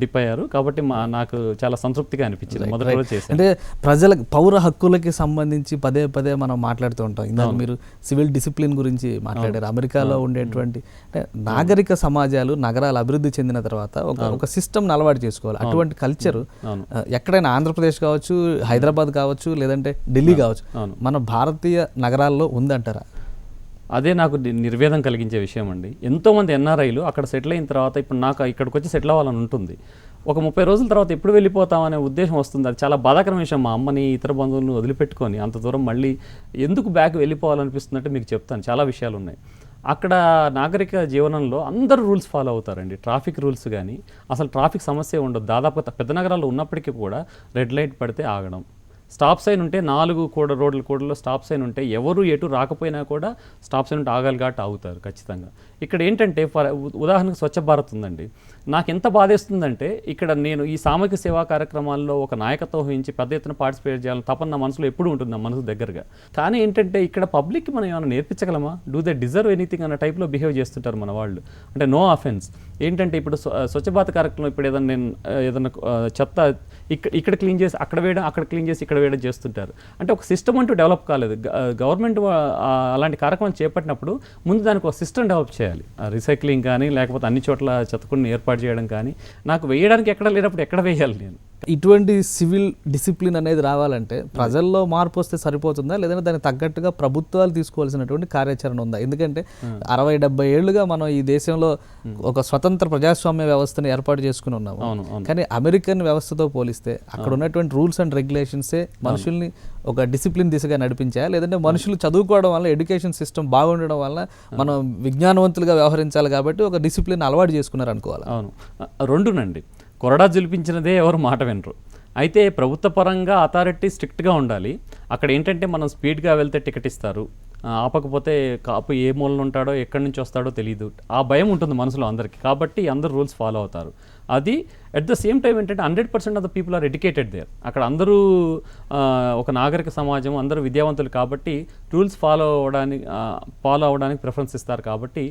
డిప్ అయ్యారు. కాబట్టి నాకు చాలా సంతృప్తిగా అనిపించింది మొదటి రోజు చేశాను. అంటే ప్రజల పౌర హక్కులకి సంబంధించి పదే పదే మనం మాట్లాడుతూ ఉంటాం. ఇందాక మీరు సివిల్ డిసిప్లిన్ గురించి మాట్లాడారు. అమెరికాలో ఉండేటువంటి అంటే నాగరిక సమాజాలు నగరాలు అభివృద్ధి చెందిన తర్వాత ఒక సిస్టమ్ అలవాటు చేసుకోవాలి. అటువంటి కల్చర్ ఎక్కడైనా ఆంధ్రప్రదేశ్ కావచ్చు, హైదరాబాద్ కావచ్చు, లేదంటే ఢిల్లీ కావచ్చు, మన భారతీయ నగరాల్లో ఉందంటారా? అదే నాకు నిర్వేదం కలిగించే విషయం అండి. ఎంతోమంది ఎన్ఆర్ఐలు అక్కడ సెటిల్ అయిన తర్వాత ఇప్పుడు నాకు ఇక్కడికి వచ్చి సెటిల్ అవ్వాలని ఉంటుంది. ఒక 30 రోజుల తర్వాత ఎప్పుడు వెళ్ళిపోతామనే ఉద్దేశం వస్తుంది. అది చాలా బాధాకరమైన విషయం. మా అమ్మని, ఇతర బంధువులను వదిలిపెట్టుకొని అంత దూరం మళ్ళీ ఎందుకు బ్యాక్ వెళ్ళిపోవాలనిపిస్తుందంటే మీకు చెప్తాను, చాలా విషయాలు ఉన్నాయి. అక్కడ నాగరిక జీవనంలో అందరూ రూల్స్ ఫాలో అవుతారండి. ట్రాఫిక్ రూల్స్ కానీ అసలు ట్రాఫిక్ సమస్య ఉండదు. దాదాపు పెద్ద నగరాల్లో ఉన్నప్పటికీ కూడా రెడ్ లైట్ పడితే ఆగడం, స్టాప్ సైన్ ఉంటే 4 రోడ్ల కూడలో స్టాప్ సైన్ ఉంటే ఎవరు ఎటు రాకపోయినా కూడా స్టాప్ సైన్ ఉంటే ఆగాలి కాబట్టి ఆగుతారు ఖచ్చితంగా. ఇక్కడ ఏంటంటే ఉదాహరణకు స్వచ్ఛ భారత్ ఉందండి. నాకు ఎంత బాధేస్తుందంటే ఇక్కడ నేను ఈ సామూహిక సేవా కార్యక్రమాల్లో ఒక నాయకత్వం వహించి పెద్ద ఎత్తున పార్టిసిపేట్ చేయాలని తపన నా మనసులో ఎప్పుడు ఉంటుంది, నా మనసు దగ్గరగా. కానీ ఏంటంటే ఇక్కడ పబ్లిక్కి మనం ఏమైనా నేర్పించగలమా? డూ దే డిజర్వ్ ఎనీథింగ్ అన్న టైప్లో బిహేవ్ చేస్తుంటారు మన వాళ్ళు. అంటే నో అఫెన్స్. ఏంటంటే ఇప్పుడు స్వచ్ఛ భారత్ కార్యక్రమం ఇప్పుడు ఏదైనా చెత్త ఇక్కడ క్లీన్ చేసి అక్కడ వేయడం, అక్కడ క్లీన్ చేసి ఇక్కడ వేయడం చేస్తుంటారు. అంటే ఒక సిస్టమ్ అంటూ డెవలప్ కాలేదు. గవర్నమెంట్ అలాంటి కార్యక్రమాలు చేపట్టినప్పుడు ముందు దానికి ఒక సిస్టమ్ డెవలప్ చేయాలి. రీసైక్లింగ్ కానీ లేకపోతే అన్ని చోట్ల చెత్తకుని ఏర్పాటు చేయడం కానీ. నాకు వేయడానికి ఎక్కడ లేనప్పుడు ఎక్కడ వేయాలి నేను? ఇటువంటి సివిల్ డిసిప్లిన్ అనేది రావాలంటే ప్రజల్లో మార్పు వస్తే సరిపోతుందా, లేదంటే దానికి తగ్గట్టుగా ప్రభుత్వాలు తీసుకోవాల్సినటువంటి కార్యాచరణ ఉందా? ఎందుకంటే 60-70 ఏళ్లుగా మనం ఈ దేశంలో ఒక స్వతంత్ర ప్రజాస్వామ్య వ్యవస్థను ఏర్పాటు చేసుకుని ఉన్నాము. కానీ అమెరికన్ వ్యవస్థతో పోలిస్తే అక్కడ ఉన్నటువంటి రూల్స్ అండ్ రెగ్యులేషన్సే మనుషుల్ని ఒక డిసిప్లిన్ దిశగా నడిపించాయా, లేదంటే మనుషులు చదువుకోవడం వల్ల, ఎడ్యుకేషన్ సిస్టమ్ బాగుండడం వల్ల మనం విజ్ఞానవంతులుగా వ్యవహరించాలి కాబట్టి ఒక డిసిప్లిన్ అలవాటు చేసుకున్నారు అనుకోవాలి? అవును, రెండునండి. కొరడా జులిపించినదే ఎవరు మాట వినరు. అయితే ప్రభుత్వ పరంగా అథారిటీ స్ట్రిక్ట్గా ఉండాలి. అక్కడ ఏంటంటే మనం స్పీడ్గా వెళ్తే టికెట్ ఇస్తారు, ఆపకపోతే కాపు ఏ మూలన ఉంటాడో ఎక్కడి నుంచి వస్తాడో తెలియదు. ఆ భయం ఉంటుంది మనసులో అందరికీ. కాబట్టి అందరూ రూల్స్ ఫాలో అవుతారు. అది అట్ ద సేమ్ టైం ఏంటంటే 100% of the people are educated there. అక్కడ అందరూ ఒక నాగరిక సమాజం, అందరూ విద్యావంతులు కాబట్టి రూల్స్ ఫాలో అవ్వడానికి ప్రిఫరెన్స్ ఇస్తారు. కాబట్టి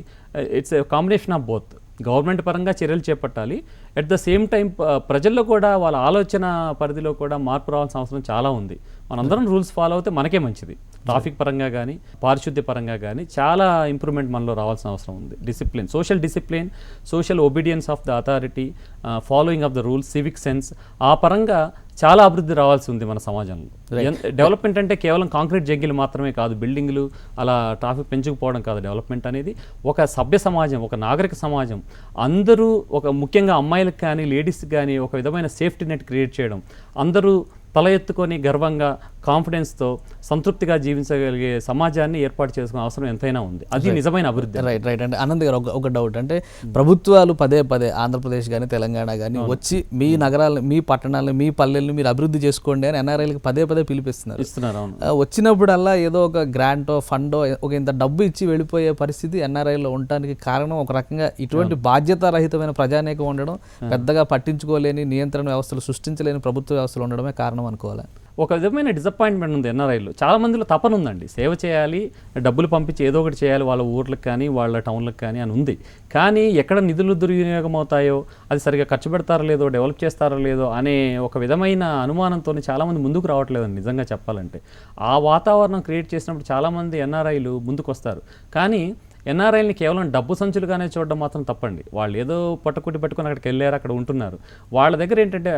it's a combination of both. Government పరంగా చర్యలు చేపట్టాలి, అట్ ద సేమ్ టైం ప్రజల్లో కూడా వాళ్ళ ఆలోచన పరిధిలో కూడా మార్పు రావాల్సిన అవసరం చాలా ఉంది. మనందరం రూల్స్ ఫాలో అవుతే మనకే మంచిది. ట్రాఫిక్ పరంగా కానీ పారిశుద్ధ్య పరంగా కానీ చాలా ఇంప్రూవ్మెంట్ మనలో రావాల్సిన అవసరం ఉంది. Discipline, social obedience of the authority, following of the rules, civic sense, ఆ పరంగా చాలా అభివృద్ధి రావాల్సి ఉంది మన సమాజంలో. డెవలప్మెంట్ అంటే కేవలం కాంక్రీట్ జంగిల్ మాత్రమే కాదు, బిల్డింగ్లు అలా ట్రాఫిక్ పెంచుకుపోవడం కాదు. డెవలప్మెంట్ అనేది ఒక సభ్య సమాజం, ఒక నాగరిక సమాజం, అందరూ ఒక ముఖ్యంగా అమ్మాయిలకు కానీ లేడీస్కి కానీ ఒక విధమైన సేఫ్టీ నెట్ క్రియేట్ చేయడం, అందరూ తల ఎత్తుకొని గర్వంగా కాన్ఫిడెన్స్తో సంతృప్తిగా జీవించగలిగే సమాజాన్ని ఏర్పాటు చేసుకునే అవసరం ఎంతైనా ఉంది. అది నిజమైన అభివృద్ధి. రైట్ అంటే ఆనంద్ గారు, ఒక డౌట్ అంటే ప్రభుత్వాలు పదే ఆంధ్రప్రదేశ్ కానీ తెలంగాణ కానీ వచ్చి మీ నగరాలను, మీ పట్టణాలను, మీ పల్లెలను మీరు అభివృద్ధి చేసుకోండి అని ఎన్ఆర్ఐలకు పదే పిలిపిస్తున్నారు. వచ్చినప్పుడల్లా ఏదో ఒక గ్రాంటో ఫండో ఒక ఇంత డబ్బు ఇచ్చి వెళ్ళిపోయే పరిస్థితి ఎన్ఆర్ఐలో ఉండడానికి కారణం ఒక రకంగా ఇటువంటి బాధ్యతారహితమైన ప్రజానేకం ఉండడం, పెద్దగా పట్టించుకోలేని నియంత్రణ వ్యవస్థలు సృష్టించలేని ప్రభుత్వ వ్యవస్థలు ఉండడమే కారణం అనుకోవాలి. ఒక విధమైన డిసప్పాయింట్మెంట్ ఉంది ఎన్ఆర్ఐలో. చాలా మందిలో తపన ఉందండి, సేవ చేయాలి, డబ్బులు పంపించి ఏదో ఒకటి చేయాలి వాళ్ళ ఊర్లకు కానీ వాళ్ళ టౌన్లకు కానీ అని ఉంది. కానీ ఎక్కడ నిధులు దుర్వినియోగం అవుతాయో, అది సరిగా ఖర్చు పెడతారో లేదో, డెవలప్ చేస్తారో లేదో అనే ఒక విధమైన అనుమానంతో చాలామంది ముందుకు రావట్లేదండి నిజంగా చెప్పాలంటే. ఆ వాతావరణం క్రియేట్ చేసినప్పుడు చాలామంది ఎన్ఆర్ఐలు ముందుకు వస్తారు. కానీ ఎన్ఆర్ఐని కేవలం డబ్బు సంచులుగానే చూడడం మాత్రం తప్పండి. వాళ్ళు ఏదో పట్టుకుని అక్కడికి వెళ్ళారు, అక్కడ ఉంటున్నారు. వాళ్ళ దగ్గర ఏంటంటే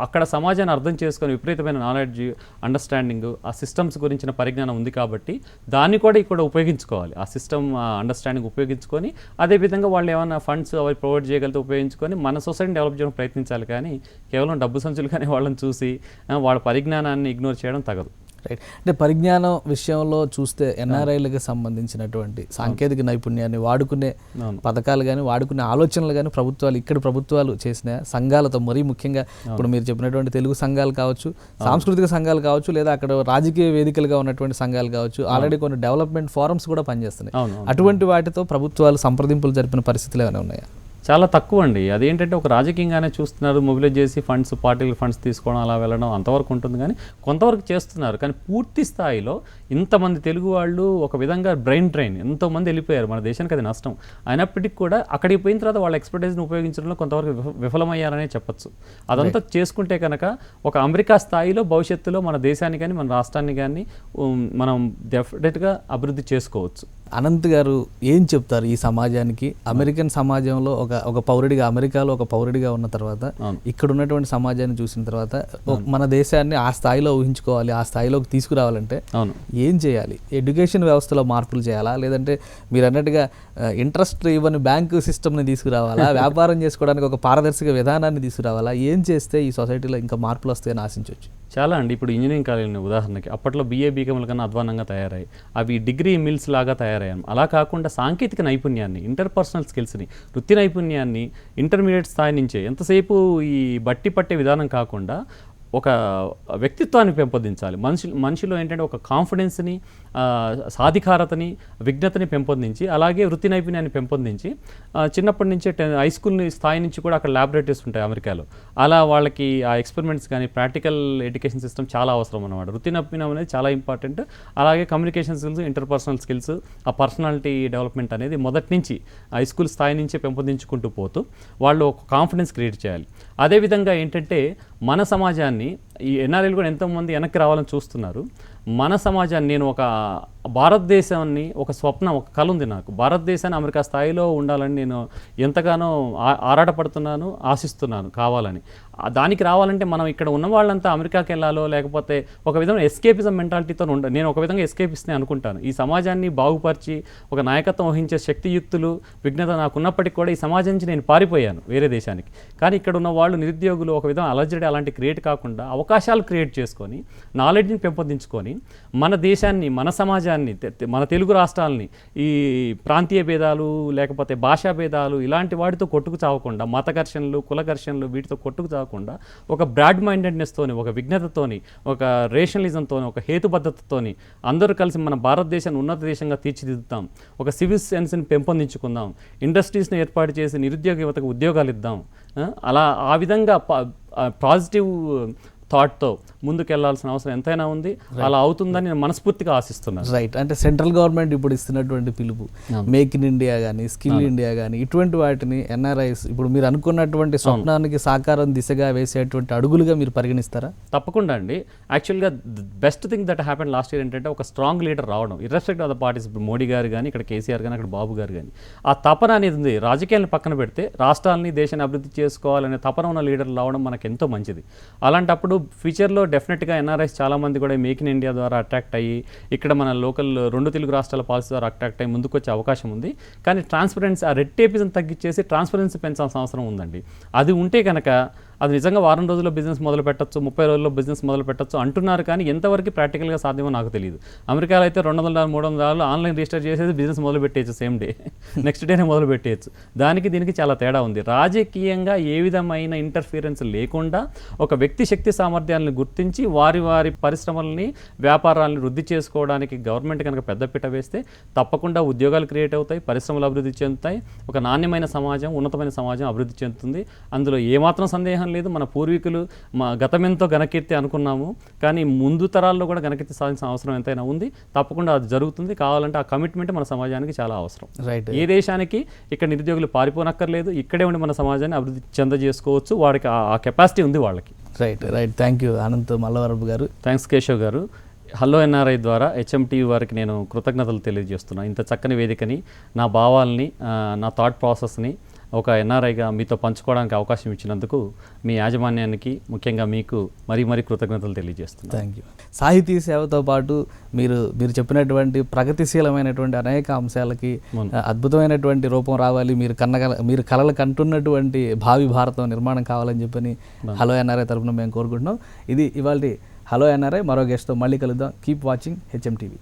అక్కడ సమాజాన్ని అర్థం చేసుకొని విపరీతమైన నాలెడ్జ్, అండర్స్టాండింగ్, ఆ సిస్టమ్స్ గురించిన పరిజ్ఞానం ఉంది కాబట్టి దాన్ని కూడా ఇక్కడ ఉపయోగించుకోవాలి. ఆ సిస్టమ్ అండర్స్టాండింగ్ ఉపయోగించుకొని అదేవిధంగా వాళ్ళు ఏమైనా ఫండ్స్ అవి ప్రొవైడ్ చేయగలిగితే ఉపయోగించుకొని మన సొసైటీని డెవలప్ చేయడం ప్రయత్నించాలి. కానీ కేవలం డబ్బు సంచులుగానే వాళ్ళని చూసి వాళ్ళ పరిజ్ఞానాన్ని ఇగ్నోర్ చేయడం తగదు. రైట్. అంటే పరిజ్ఞానం విషయంలో చూస్తే ఎన్ఆర్ఐలకు సంబంధించినటువంటి సాంకేతిక నైపుణ్యాన్ని వాడుకునే పథకాలు కానీ వాడుకునే ఆలోచనలు కానీ ప్రభుత్వాలు చేసిన సంఘాలతో, మరీ ముఖ్యంగా ఇప్పుడు మీరు చెప్పినటువంటి తెలుగు సంఘాలు కావచ్చు, సాంస్కృతిక సంఘాలు కావచ్చు, లేదా అక్కడ రాజకీయ వేదికలుగా ఉన్నటువంటి సంఘాలు కావచ్చు, ఆల్రెడీ కొన్ని డెవలప్మెంట్ ఫోరమ్స్ కూడా పనిచేస్తున్నాయి. అటువంటి వాటితో ప్రభుత్వాలు సంప్రదింపులు జరిపిన పరిస్థితులు ఏమైనా ఉన్నాయా? చాలా తక్కువ అండి. అదేంటంటే ఒక రాజకీయంగానే చూస్తున్నారు, మొబిలైజ్ చేసి ఫండ్స్, పార్టీల ఫండ్స్ తీసుకోవడం అలా వెళ్ళడం అంతవరకు ఉంటుంది, కానీ కొంతవరకు చేస్తున్నారు. కానీ పూర్తి స్థాయిలో ఇంతమంది తెలుగు వాళ్ళు ఒక విధంగా బ్రెయిన్ ట్రైన్ ఎంతోమంది వెళ్ళిపోయారు, మన దేశానికి అది నష్టం. అయినప్పటికీ కూడా అక్కడికి పోయిన తర్వాత వాళ్ళ ఎక్స్పర్టైజ్ని ఉపయోగించడంలో కొంతవరకు విఫలమయ్యారనే చెప్పచ్చు. అదంతా చేసుకుంటే కనుక ఒక అమెరికా స్థాయిలో భవిష్యత్తులో మన దేశాన్ని కానీ మన రాష్ట్రాన్ని కానీ మనం డెఫినెట్గా అభివృద్ధి చేసుకోవచ్చు. అనంత్ గారు ఏం చెప్తారు ఈ సమాజానికి? అమెరికన్ సమాజంలో ఒక పౌరుడిగా, అమెరికాలో ఒక పౌరుడిగా ఉన్న తర్వాత ఇక్కడ ఉన్నటువంటి సమాజాన్ని చూసిన తర్వాత మన దేశాన్ని ఆ స్థాయిలో ఊహించుకోవాలి, ఆ స్థాయిలోకి తీసుకురావాలంటే ఏం చేయాలి? ఎడ్యుకేషన్ వ్యవస్థలో మార్పులు చేయాలా, లేదంటే మీరు అన్నట్టుగా ఇంట్రెస్ట్ ఇవ్వని బ్యాంకు సిస్టమ్ని తీసుకురావాలా, వ్యాపారం చేసుకోవడానికి ఒక పారదర్శక విధానాన్ని తీసుకురావాలా? ఏం చేస్తే ఈ సొసైటీలో ఇంకా మార్పులు వస్తాయని ఆశించవచ్చు? చాలా అండి. ఇప్పుడు ఇంజనీరింగ్ కాలేజీని ఉదాహరణకి అప్పట్లో బీఏ/బీకామ్ల కన్నా అధ్వానంగా తయారయ్యాయి. అవి డిగ్రీ మిల్స్ లాగా తయారయ్యాయి. అలా కాకుండా సాంకేతిక నైపుణ్యాన్ని, ఇంటర్పర్సనల్ స్కిల్స్ని, వృత్తి నైపుణ్యాన్ని ఇంటర్మీడియట్ స్థాయి నుంచే ఎంతసేపు ఈ బట్టి పట్టే విధానం కాకుండా ఒక వ్యక్తిత్వాన్ని పెంపొందించాలి. మనిషిలో ఏంటంటే ఒక కాన్ఫిడెన్స్ని, సాధికారతని, విజ్ఞతని పెంపొందించి, అలాగే వృత్తి నైపుణ్యాన్ని పెంపొందించి చిన్నప్పటి నుంచే హై స్కూల్ స్థాయి నుంచి కూడా అక్కడ ల్యాబొరేటరీస్ ఉంటాయి అమెరికాలో. అలా వాళ్ళకి ఆ ఎక్స్పెరిమెంట్స్ కానీ ప్రాక్టికల్ ఎడ్యుకేషన్ సిస్టమ్ చాలా అవసరం అన్నమాట. వృత్తి నైపుణ్యం అనేది చాలా ఇంపార్టెంట్. అలాగే కమ్యూనికేషన్ స్కిల్స్, ఇంటర్పర్సనల్ స్కిల్స్, ఆ పర్సనాలిటీ డెవలప్మెంట్ అనేది మొదటి నుంచి హై స్కూల్ స్థాయి నుంచి పెంపొందించుకుంటూ పోతూ వాళ్ళు ఒక కాన్ఫిడెన్స్ క్రియేట్ చేయాలి. అదేవిధంగా ఏంటంటే మన సమాజాన్ని, ఈ ఎన్ఆర్ఐలు కూడా ఎంతోమంది వెనక్కి రావాలని చూస్తున్నారు. మన సమాజాన్ని, నేను ఒక భారతదేశాన్ని, ఒక స్వప్నం, ఒక కళ ఉంది నాకు. భారతదేశాన్ని అమెరికా స్థాయిలో ఉండాలని నేను ఎంతగానో ఆరాటపడుతున్నాను, ఆశిస్తున్నాను కావాలని. దానికి రావాలంటే మనం ఇక్కడ ఉన్న వాళ్ళంతా అమెరికాకి వెళ్ళాలో, లేకపోతే ఒక విధంగా ఎస్కేపిజం మెంటాలిటీతో నేను ఒక విధంగా ఎస్కేపిస్ట్ని అనుకుంటాను. ఈ సమాజాన్ని బాగుపరిచి ఒక నాయకత్వం వహించే శక్తియుక్తులు, విఘ్నత నాకున్నప్పటికీ కూడా ఈ సమాజం నుంచి నేను పారిపోయాను వేరే దేశానికి. కానీ ఇక్కడ ఉన్న వాళ్ళు నిరుద్యోగులు ఒక విధంగా అలజడి అలాంటి క్రియేట్ కాకుండా అవకాశాలు క్రియేట్ చేసుకొని, నాలెడ్జ్ని పెంపొందించుకొని మన దేశాన్ని, మన సమాజాన్ని, మన తెలుగు రాష్ట్రాలని ఈ ప్రాంతీయ భేదాలు లేకపోతే భాషా భేదాలు ఇలాంటి వాటితో కొట్టుకు చావకుండా, మత ఘర్షణలు, కుల ఘర్షణలు వీటితో కొట్టుకు చావకుండా ఒక బ్రాడ్ మైండెడ్నెస్తోని, ఒక విఘ్నతతోని, ఒక రేషనలిజంతోని, ఒక హేతుబద్ధతతోని అందరూ కలిసి మన భారతదేశాన్ని ఉన్నత దేశంగా తీర్చిదిద్దుతాం. ఒక సివిల్ సెన్స్ని పెంపొందించుకుందాం. ఇండస్ట్రీస్ని ఏర్పాటు చేసి నిరుద్యోగ యువతకు ఉద్యోగాలు ఇద్దాం. అలా ఆ విధంగా పాజిటివ్ థాట్తో ముందుకెళ్లాల్సిన అవసరం ఎంతైనా ఉంది. అలా అవుతుందని నేను మనస్ఫూర్తిగా ఆశిస్తున్నాను. రైట్. అంటే సెంట్రల్ గవర్నమెంట్ ఇప్పుడు ఇస్తున్నటువంటి పిలుపు, మేక్ ఇన్ ఇండియా కానీ, స్కిల్ ఇండియా కానీ, ఇటువంటి వాటిని ఎన్ఆర్ఐస్ ఇప్పుడు మీరు అనుకున్నటువంటి స్వప్నానికి సాకారం దిశగా వేసేటువంటి అడుగులుగా మీరు పరిగణిస్తారా? తప్పకుండా అండి. యాక్చువల్గా best thing that happen last year ఏంటంటే ఒక స్ట్రాంగ్ లీడర్ రావడం, ఇర్రెస్పెక్టివ్ ఆఫ్ ద పార్టీస్. ఇప్పుడు మోడీ గారు కానీ, ఇక్కడ కేసీఆర్ కానీ, అక్కడ బాబు గారు కానీ, ఆ తపన అనేది ఉంది. రాజకీయాలను పక్కన పెడితే రాష్ట్రాలని, దేశాన్ని అభివృద్ధి చేసుకోవాలనే తపన ఉన్న లీడర్లు రావడం మనకు ఎంతో మంచిది. అలాంటప్పుడు ఫ్యూచర్లో డెఫినెట్గా ఎన్ఆర్ఐస్ చాలామంది కూడా మేక్ ఇన్ ఇండియా ద్వారా అట్రాక్ట్ అయ్యి ఇక్కడ మన లోకల్ 2 తెలుగు రాష్ట్రాల పాలసీ ద్వారా అట్రాక్ట్ అయ్యి ముందుకు వచ్చే అవకాశం ఉంది. కానీ ట్రాన్స్పరెన్సీ, ఆ రెడ్ టేపిజం తగ్గించేసి ట్రాన్స్పరెన్సీ పెంచాల్సిన అవసరం ఉందండి. అది ఉంటే కనుక అది నిజంగా వారం రోజుల్లో బిజినెస్ మొదలు పెట్టచ్చు, 30 రోజుల్లో బిజినెస్ మొదలు పెట్టచ్చు అంటున్నారు. కానీ ఎంతవరకు ప్రాక్టికల్గా సాధ్యమో నాకు తెలియదు. అమెరికాలో అయితే $200-300 ఆన్లైన్ రిజిస్టర్ చేసేది బిజినెస్ మొదలు పెట్టేయచ్చు, సేమ్ డే, నెక్స్ట్ డేనే మొదలు పెట్టేయచ్చు. దానికి దీనికి చాలా తేడా ఉంది. రాజకీయంగా ఏ విధమైన ఇంటర్ఫీరెన్స్ లేకుండా ఒక వ్యక్తి శక్తి సామర్థ్యాలను గుర్తించి వారి పరిశ్రమల్ని, వ్యాపారాలను వృద్ధి చేసుకోవడానికి గవర్నమెంట్ కనుక పెద్దపీట వేస్తే తప్పకుండా ఉద్యోగాలు క్రియేట్ అవుతాయి, పరిశ్రమలు అభివృద్ధి చెందుతాయి, ఒక నాణ్యమైన సమాజం, ఉన్నతమైన సమాజం అభివృద్ధి చెందుతుంది. అందులో ఏమాత్రం సందేహం లేదు. మన పూర్వీకులు గతమెంతో ఘనకీర్తి అనుకున్నాము, కానీ ముందు తరాల్లో కూడా ఘనకీర్తి సాధించిన అవసరం ఎంతైనా ఉంది. తప్పకుండా అది జరుగుతుంది. కావాలంటే ఆ కమిట్మెంట్ మన సమాజానికి చాలా అవసరం. రైట్. ఏ దేశానికి ఇక్కడ నిరుద్యోగులు పారిపోనక్కర్లేదు, ఇక్కడే ఉండి మన సమాజాన్ని అభివృద్ధి చెందజేసుకోవచ్చు. వాడికి ఆ కెపాసిటీ ఉంది వాళ్ళకి. Right. Thank you Anant Mallavarapu గారు. థ్యాంక్స్ కేశవ్ గారు. హలో ఎన్ఆర్ఐ ద్వారా HMTV వారికి నేను కృతజ్ఞతలు తెలియజేస్తున్నాను. ఇంత చక్కని వేదికని, నా భావాల్ని, నా థాట్ ప్రాసెస్ని ఒక ఎన్ఆర్ఐగా మీతో పంచుకోవడానికి అవకాశం ఇచ్చినందుకు మీ యాజమాన్యానికి, ముఖ్యంగా మీకు మరీ కృతజ్ఞతలు తెలియజేస్తున్నాను. Thank you. సాహితీ సేవతో పాటు మీరు చెప్పినటువంటి ప్రగతిశీలమైనటువంటి అనేక అంశాలకి అద్భుతమైనటువంటి రూపం రావాలి, మీరు కలలు కంటున్నటువంటి భావి భారతం నిర్మాణం కావాలని చెప్పని హలో ఎన్ఆర్ఐ తరఫున మేము కోరుకుంటున్నాం. ఇది ఇవాళ హలో ఎన్ఆర్ఐ. మరో గెస్ట్తో మళ్ళీ కలుద్దాం. Keep watching HMTV.